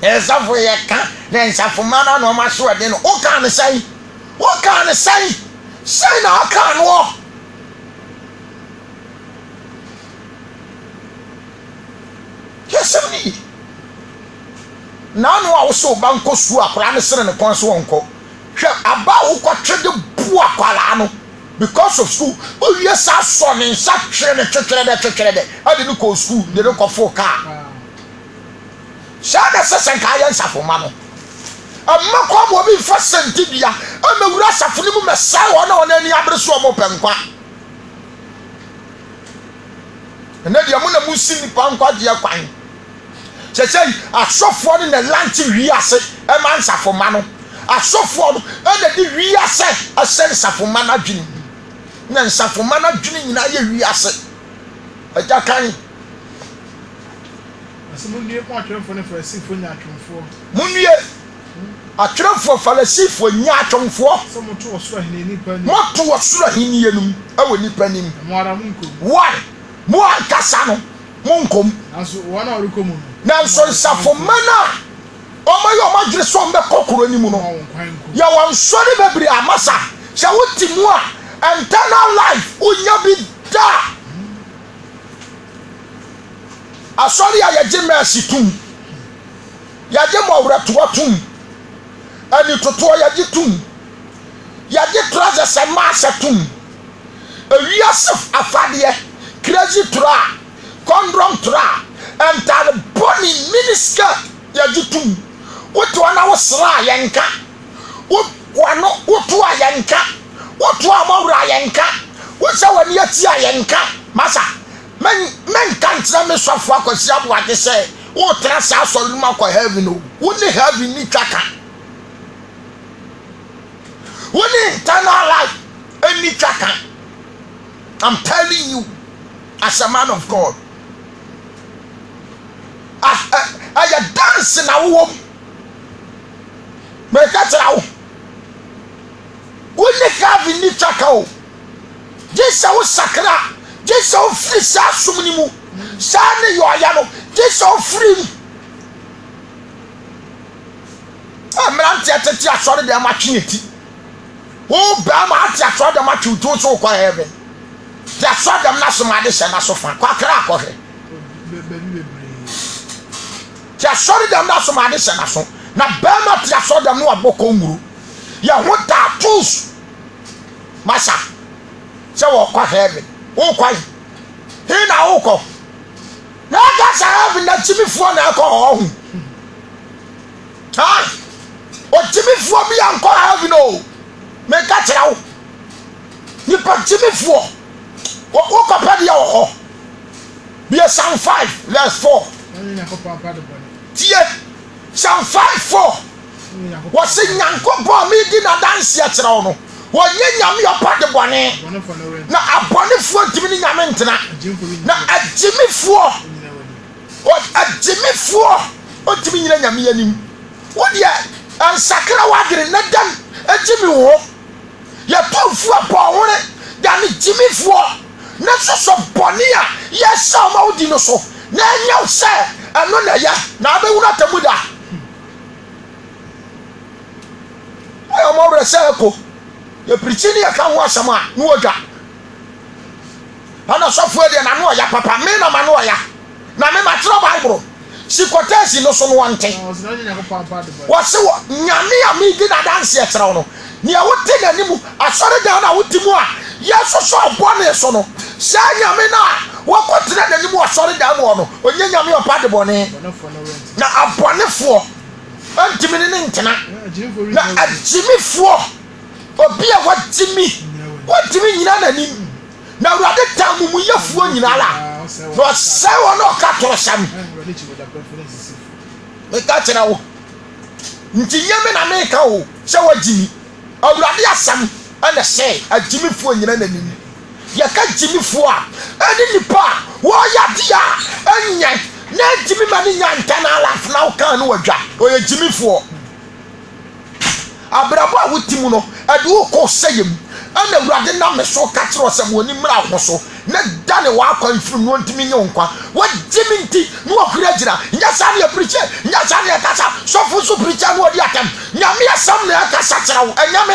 ezafo ye ka na nsafo mana no ma so de no o ka ne sai sai na aka no yesemni na no a wo so banko su akora ne sere ne kon so wonko hwe aba wo kwatwe de bu akwala no because of school o wie sa so ne nsa twere de ade no ko school de no ko fo car sha da sesen ka ya nsafo ma no amma ko mo bi fa sentibia amewura safo ne mu mesa wona wona ani abre so mo penkwa ene dia mu na musi ni pankwa dia kwan chechei asofo ne na lanchi wi ase e man safo ma no asofo no e na di wi ase asen safo ma na dwini na nsafo ma na dwini nyina ye wi ase aja kan asemunye ko atwefo ne fasifo nya atwefo munye atwefo falasifo nya atwefo so moto osura hene nipa ni moto osura hene yenum e we nipa nim mo ara munkom one mo ankasa no munkom aso wana orikomu na nso nsafo mana omo yo magire so mbe kokoro ni mu no ya wan so ni bebri amasa sha wutimu a eternal life unya bi da asori ya yeje mercy tum yaje mawra totum ani toto yaje tum yaje traje se masa tum ewiasef afade crazy tra condom tra ental boni miniskirt yaje tum woto na wo sra yenka wano woto ayenka woto amawra yenka wo se wani ati ayenka masa men kantra me sofo akwasi aboade se wo tra sa soluma kwa heaven o wo ni heaven ni twaka wo ni eternal life any twaka. I'm telling you as a man of God I dance na wo me katra wo ni heaven ni twaka o jesa wo sakra jesa o free sa sumni mu sa ne yo aya no jesa o free amrante atete asore de ma tweti wo ba ma ati asore de ma twuto so kwa heaven ja so dem na so ma de se na so fa kwa kra akọ he ja sori dem na so ma de se na so na ba ma ti asore dem no aboko nguru ya ho tattoos masa se wo kwa heaven wo kwa he na wo ko na ga sa heaven na timifuo na ko ho ha o timifuo bi anko heaven o me ka tira wo ni pa timifuo wo ko pa dia wo be Psalm 5 verse 4 tie Psalm 5:4 wo se nyankopo mi di na dance ya tira wo no wo nye nyame yopa de bone na abonefo ntimi ni nyame ntena na agimifo o agimifo o timi nyina nyame yanim wo de ansakra wadere na dan agimi wo ya tofu apawore dan agimifo na so bone a ya sa ma odi no so na nya se eno na ya na abewu na tamuda ayo mo rese ko ye preaching ya kan ho asama no oja ana sofo de na no ya papa me na ma no ya na me ma tro bible sikotesi no so no wante wo se wo nyame ya mi di na dance e tro no ni a wote na nimu asore da na wotimu a yeso so bone so no sa nyame na wo kotre na nimu asore da mo no onye nyame opa de bone na abonefo antimi ne ntena na agimifo obi a watimi nyina na nim na urade tamu mu yefuo nyina la no se wono ka to sam me ka tena wo nti yeme na me ka wo se wagimi urade asam ana se agimifo nyina na nim ya ka agimifo a ani nipa wo ya dia anya na agimi mani nyanta na ala na wo kan no wadwa o ya agimifo abrabo a wutimu no ade wo ko sayem ana urade na me so ka kire osem woni mra ho so na dane wa akwa mfiri no ntimi nye nkwa wagimi nti no akura gira nya sa na preacher nya sa na kasa so fu so preacher no odi atam nyame asam na kasa kire wo anyame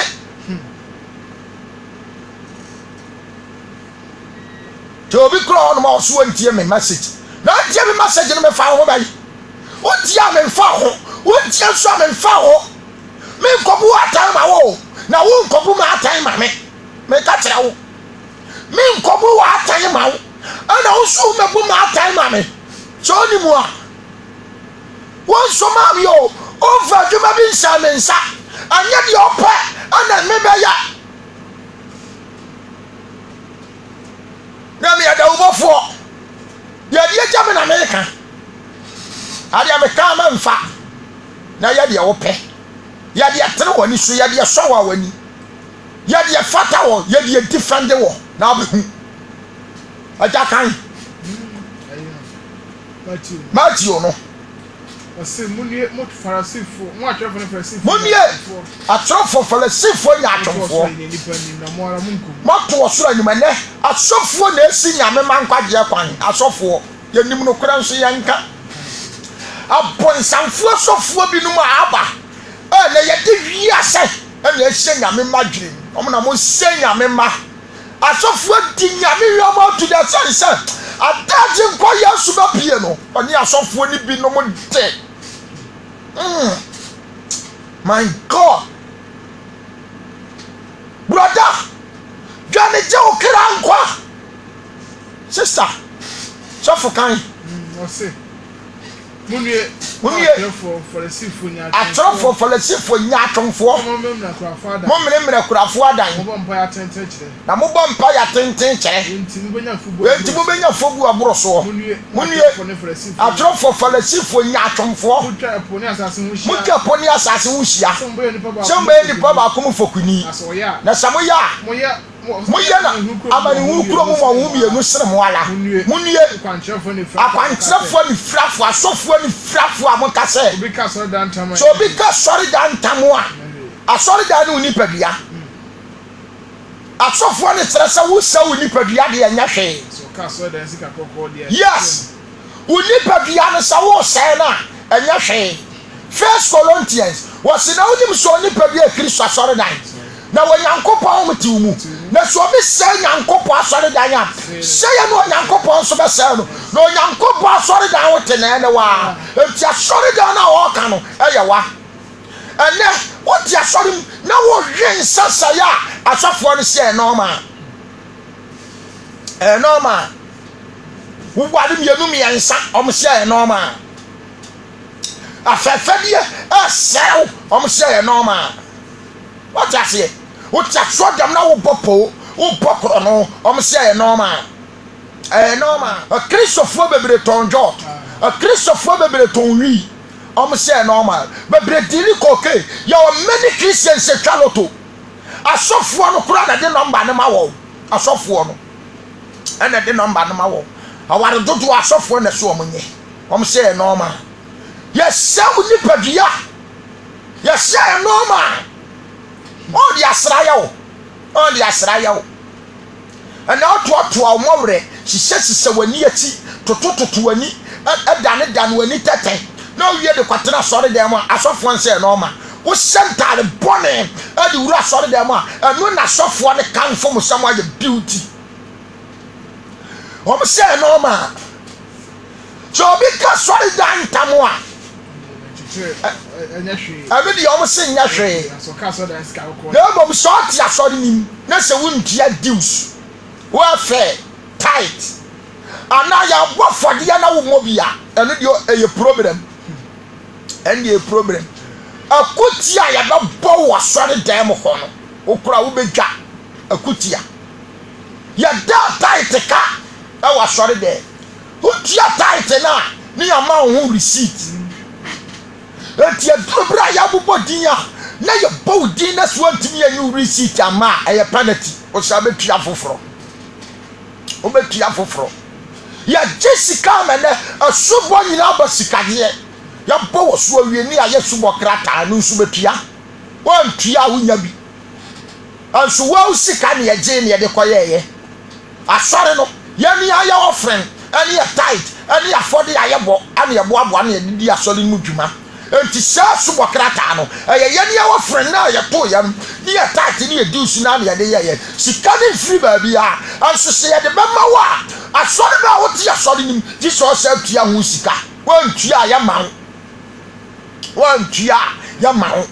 to bi kro no ma so antie me message na antie me message no me fa ho bai o dia me fa ho o dia so me fa ho me nkobu atan ma wo na wo nkobu ma atan ma me me ka kyerɛ wo me nkɔbo wa atan ma wo ana wo so me bu ma atan ma me so ni mu a won so ma me o fa dwuma bi nsa me nsa anya de opɛ ana me bɛ ya na me ada wo bofo ya de agya me na me ka ade me ka ma mfa na ya de wo pɛ ya de atere woni so ya de so wa wani ya de fata wo ya de defend wo na be hu aja kan Matthew no ase munie mo farasifo mo atwefo ne farasifo munie atrofo farasifo nya atwofo mato osoro anyumene asofo na esi nyame mankwaje kwan asofo yenim no kura nso yanka abonsanfo asofo binum aba na yede wiase na ehye nyame madwire omo na mo se nyame ma asofo di nyame wiama to the sense ataje nko yesu ba pie no oni asofo ni bi no mo de my God brother jani je okira nkwa sister sofo kan o se munie for farasifo nya atrofo farasifo nya atwonfo mo mmeremre kurafo adan mo bompa ya tenten kire na mo bompa ya tenten kire enti mo benya fobu aboro so munie atrofo farasifo nya atwonfo mutwa poni asase ho hia sombe ni pa ba kom fokuni na samoya moya na amani hu kuro mo wo mienu sere mo ala munie akwantrefo ni frafo asofo ni frafo amonka se obi ka sorry dan tamo so obi ka sorry dan tamo a sorry dan ni padua asofo ni sere se wo sa wo ni padua de anya hwe so ka sorry dan sika kokko de yes wo ni padua no sa wo se na anya hwe 1 Corinthians was na onim so ni padua Kristo sorry dan na wanyankopon mti mu na so bi se nyankopon asori dan ya se ya no nyankopon so be se no na nyankopon asori dan wote na ene wa enti asori dan na wo ka no eye wa ene wote asori na wo hwe nsasa ya asofo no se normal normal wo wade mienu miensa om se normal afefadie sew om se normal what I say what I saw them now popo o pokro no om say normal normal a Christopher bebre ton jot a Christopher bebre ton wi om say normal bebre dili koke ya many Christians say chaloto asofo no kura na de number ne ma wo asofo no ena de number ne ma wo aware dodo asofo na so omunye om say normal yes say ni padua yes say normal on the asraya o and now to omowre sise wani ati toto wani dane wani tete na wie de kwatena sori dem a asofo nse normal wo sentare bone e de wura sori dem a enu na asofo ne kan fo musam aye beauty o mo se normal so bi ka sori dan tamo a abi di omo se nya hwe so ka so dan ska ko na bom short ya sori nim na se wuntia deals wa fe tight ana ya bo fode ya na wo mobia eno dio eye problem and the problem akutia ya ba bo wa sori dan mo ho no okura wo bedwa akutia ya da tight ka e wa sori de utia tight na ni ama ho receipt etia dobra ya bubo dinya na ye bow din na so antimi anyu receipt ama eye penalty o sha betua foforo o betua foforo ya Jessica mene asubo nyina ba sikade ya bow so awie ni aye subo krata no so betua wan tua wonya bi anso wa sika ne ye je ne de koyeye asore no ye ni aye offering ani ya tight ani ya fodi aye bo ani ya boabo ani ya didi asore mu dwuma enti sa subo krata no ye ne ya offering na ye to ya ni ya tight ni ya dues na ne de ye sika ne free ba bia anso se ye de bema wa asore ba wo ti asore nim Jesus say tua ho sika wan tua ya man wan tua ya man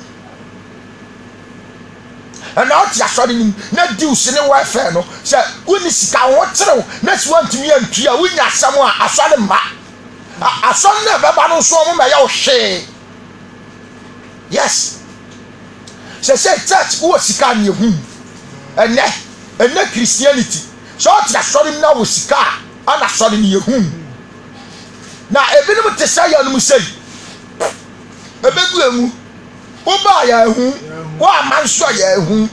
and out ya shorting not do sin welfare no say when is sika wo kyerɛ next one to me and tua we nya asɛm a asɔre mma asɔre na bɛba no so mo ma ya wo hwe yes say church wo sika ne hu ene Christianity so out ya shorting na wo sika ana shorting ne hu na ebinom te say ya no say ebegu emu wo ba ya hu wo amanso ya hu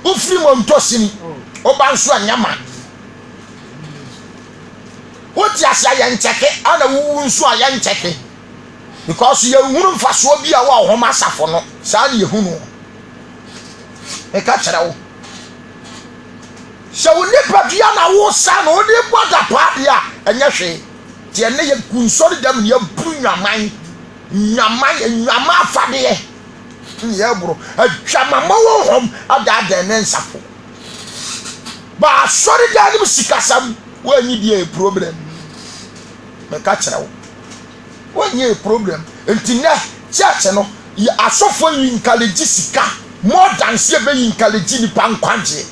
wo firi mo ntosini wo ba nso anyama wo ti asa ya ncheke ana wo nso ya ncheke because ya hunu mfaso bi a wo homa safo no saa ne ehunu e ka kyerɛ wo so ni padia na wo sa no ni boda pa ya enye hwe ti ene ye kunsori dam ne ya buru nwaman nyama afade ye bro atwamama wo hom ada ne nsafo ba sorry da ni sikasam wo anyi die problem me ka kyerɛ wo anyi problem ntina church no ya asofo yin kaleji sika more than se be yin kaleji ni pankwaje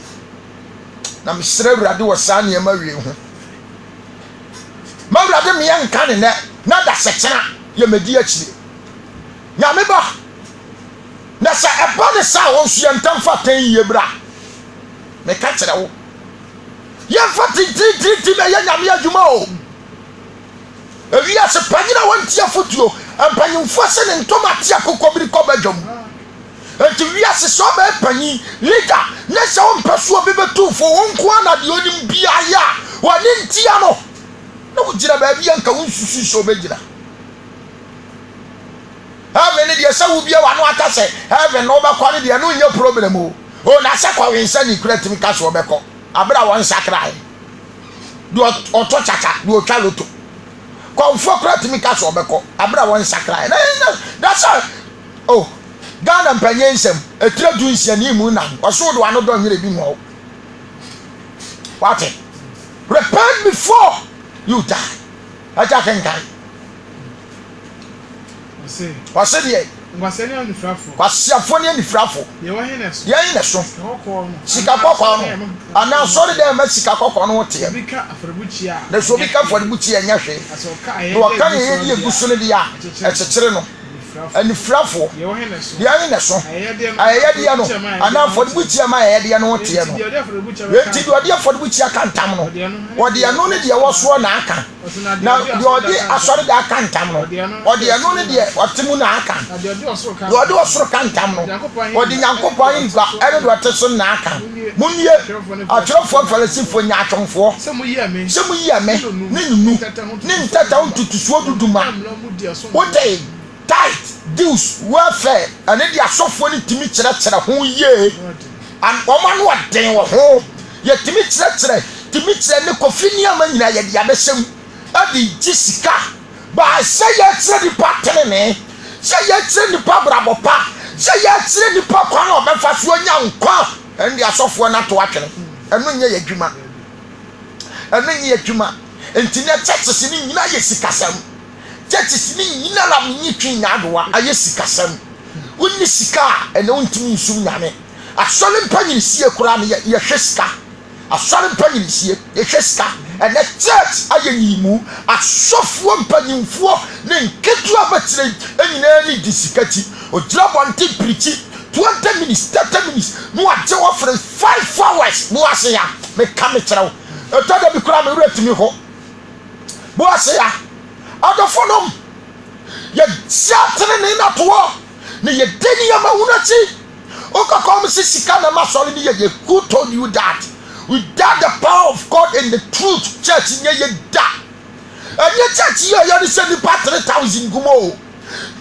na me sere urade wo sa ne ma wie hu ma urade me yan kan ne na da sekena ye medi akire nyame ba na sa eba ne sa won su yentam fa 10 ye bra me ka kyerɛ wo ye fa ti me ye nyame adwuma o ewi ase panyina won tia fotuo ampanyimfo se ne ntomate akokobiri kobadwom enti wi ase so ba panyi leader na se won peso obi betufo won ko na de onim bia ya woni ntia no na wo gira ba bia nka won susu so be gira heaven dey say wo bia wa no ata say heaven no ba kwa ne dey no nya problem o na say kwa wensa ni kuratimi ka so be ko abra won sakrai do oto chaka do otwa loto kwa fo kuratimi ka so be ko abra won sakrai that's all oh Ghana mpanyensem etira du nsiani mu na oso do ano do nwere bi mo what repent before you die aja kenkan wase die ngwase ne onifrafo kwasiafo ne onifrafo ye wo he ne so ye ne so kokko sika kokko no ana sorry dem ma sika kokko no wote bi ka afrebuchi a na so bi ka afrebuchi anya hwe asoka no ka ye die gusu ne dia ekekere no onifrafo ye wo he ne so ye ne so ayede no ana afrebuchi ma ayede no wote no enti do de afrebuchi aka ntam no wode eno ne dia wo so na aka na de ode asori da aka ntam no ode eno ne dia otemu na aka do ode osoro ka ntam no ode nyankopon ngba ere do oteso na aka munye atrofo falasifo nya atwonfo se mu yi ame ne nunu ne ntata untutuso duduma wote tight deals welfare and the asofo ni timi kyerɛkyerɛ ho ye and ɔma no ɔden wɔ ho ye timi kyerɛkyerɛ ne kofi ni ama nyina ye dia besem adi jisika ba sɛ ye kyerɛ di patene sɛ ye kyerɛ ni pa brabopa sɛ ye kyerɛ ni pa kwan ɔbɛfa so nya nkwa and the asofo na to atwene ɛno nye ye dwuma entine churches ni nyina ye sikasam churches ni nyina la nyi twi nyadoa aye sikasam wonni sika ene wontimi nsum nyame asole mpanyini sie kura ne ye hwesika asole mpanyini sie ye hwesika ene church aye nyimu asofo mpanyimfo ne nketu abatire enyina ni disikati ogira bonte preach 20 minutes 30 minutes no age wo for 5 hours no ase ya me kame kyerɛw etada bi kura me retimi ho bo ase ya adofonom ye siatene ne na to ne ye deni ya mawunachi okakom sika na masori ne ye who told you that without the power of God and the truth church nye ye da anye church ye ni se ni 3000 gumo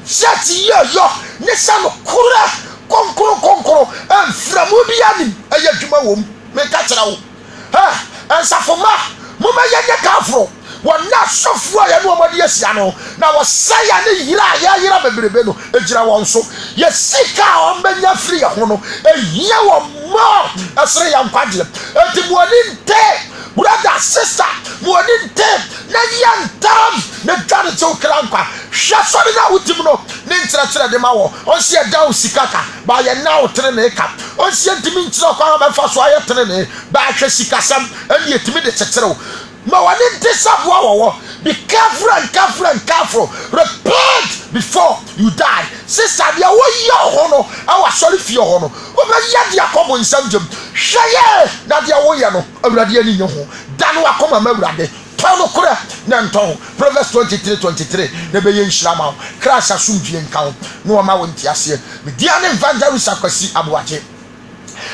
church ye yo ne sa no kura konkoro enframu bi ani eye dwuma wom me ka kyerɛ wo ha ensafoma mo ma ye nye kafro wona sofo ya no omodi asia no na wo saya ne yira bebrebe no egira won so ye sika o mbenya free ho no ehia wo mo asere ya nkwadle etibuoni nte brother sister woni ntem na yantam na dware te okranka hwa so na wotim no ne nkyerɛkyerɛ de ma wo onse da usikaka ba ye na wotere ne ka onse ntimi nkyerɛ kwa ba fa so ayetere ne ba hwɛ sikasam ani etimi de kyekyere wo ma woni ntesaboa wo be careful and careful and careful. Repent before you die. Sister, dia wo ye ho no, awa sorry fie ho no. Wo be ya dia komo nsam jam. Hweye na dia wo ye no, awurade ani nye ho. Da no akoma ma awurade. Tano kura na nton. Proverbs 23:23. Na be ye nhira ma. Christ asumdue nka ho. No ma wo ntiase. Me dia ne evangelist akwasi aboaje.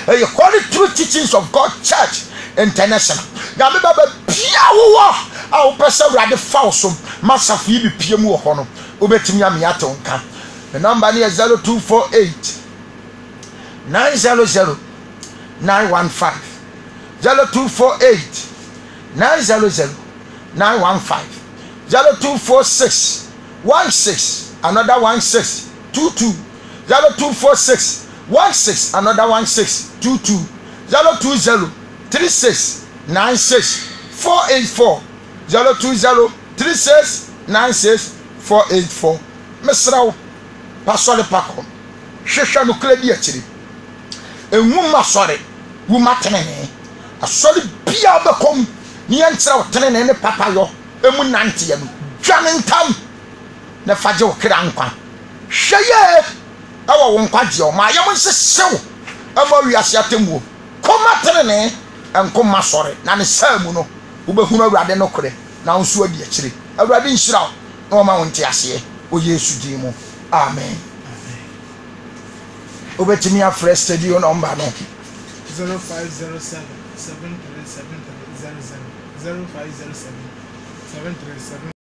Hey, holy true teachings of God Church International. Na me baba pia wo awo pesa wrade falso masafu yi bipie mu ho no obetimi ame atonka. The number is 0248 900 915 0248 900 915 0246 16 another 1622 0246 16 another 1622 020 36 96 484 020 36 96 484. Mesraw pasole pako hwehwa no kra di akiri enwuma sore wuma tenene asore bia obekom ni enkyerɛ tenene ne papa yo emu nante ya no dwane ntam na faje wo kra nkwa hweye awo wo nkwa je o ma yam nsehyew ama wiase atemuo koma tenene enkoma sore na ne samu no ubehunu awurade no kore na nso adi akire awurade nhira na o ma wonte ase o Yesu din mu amen. Obetimi afre studio number no 0507 737 00 0507 737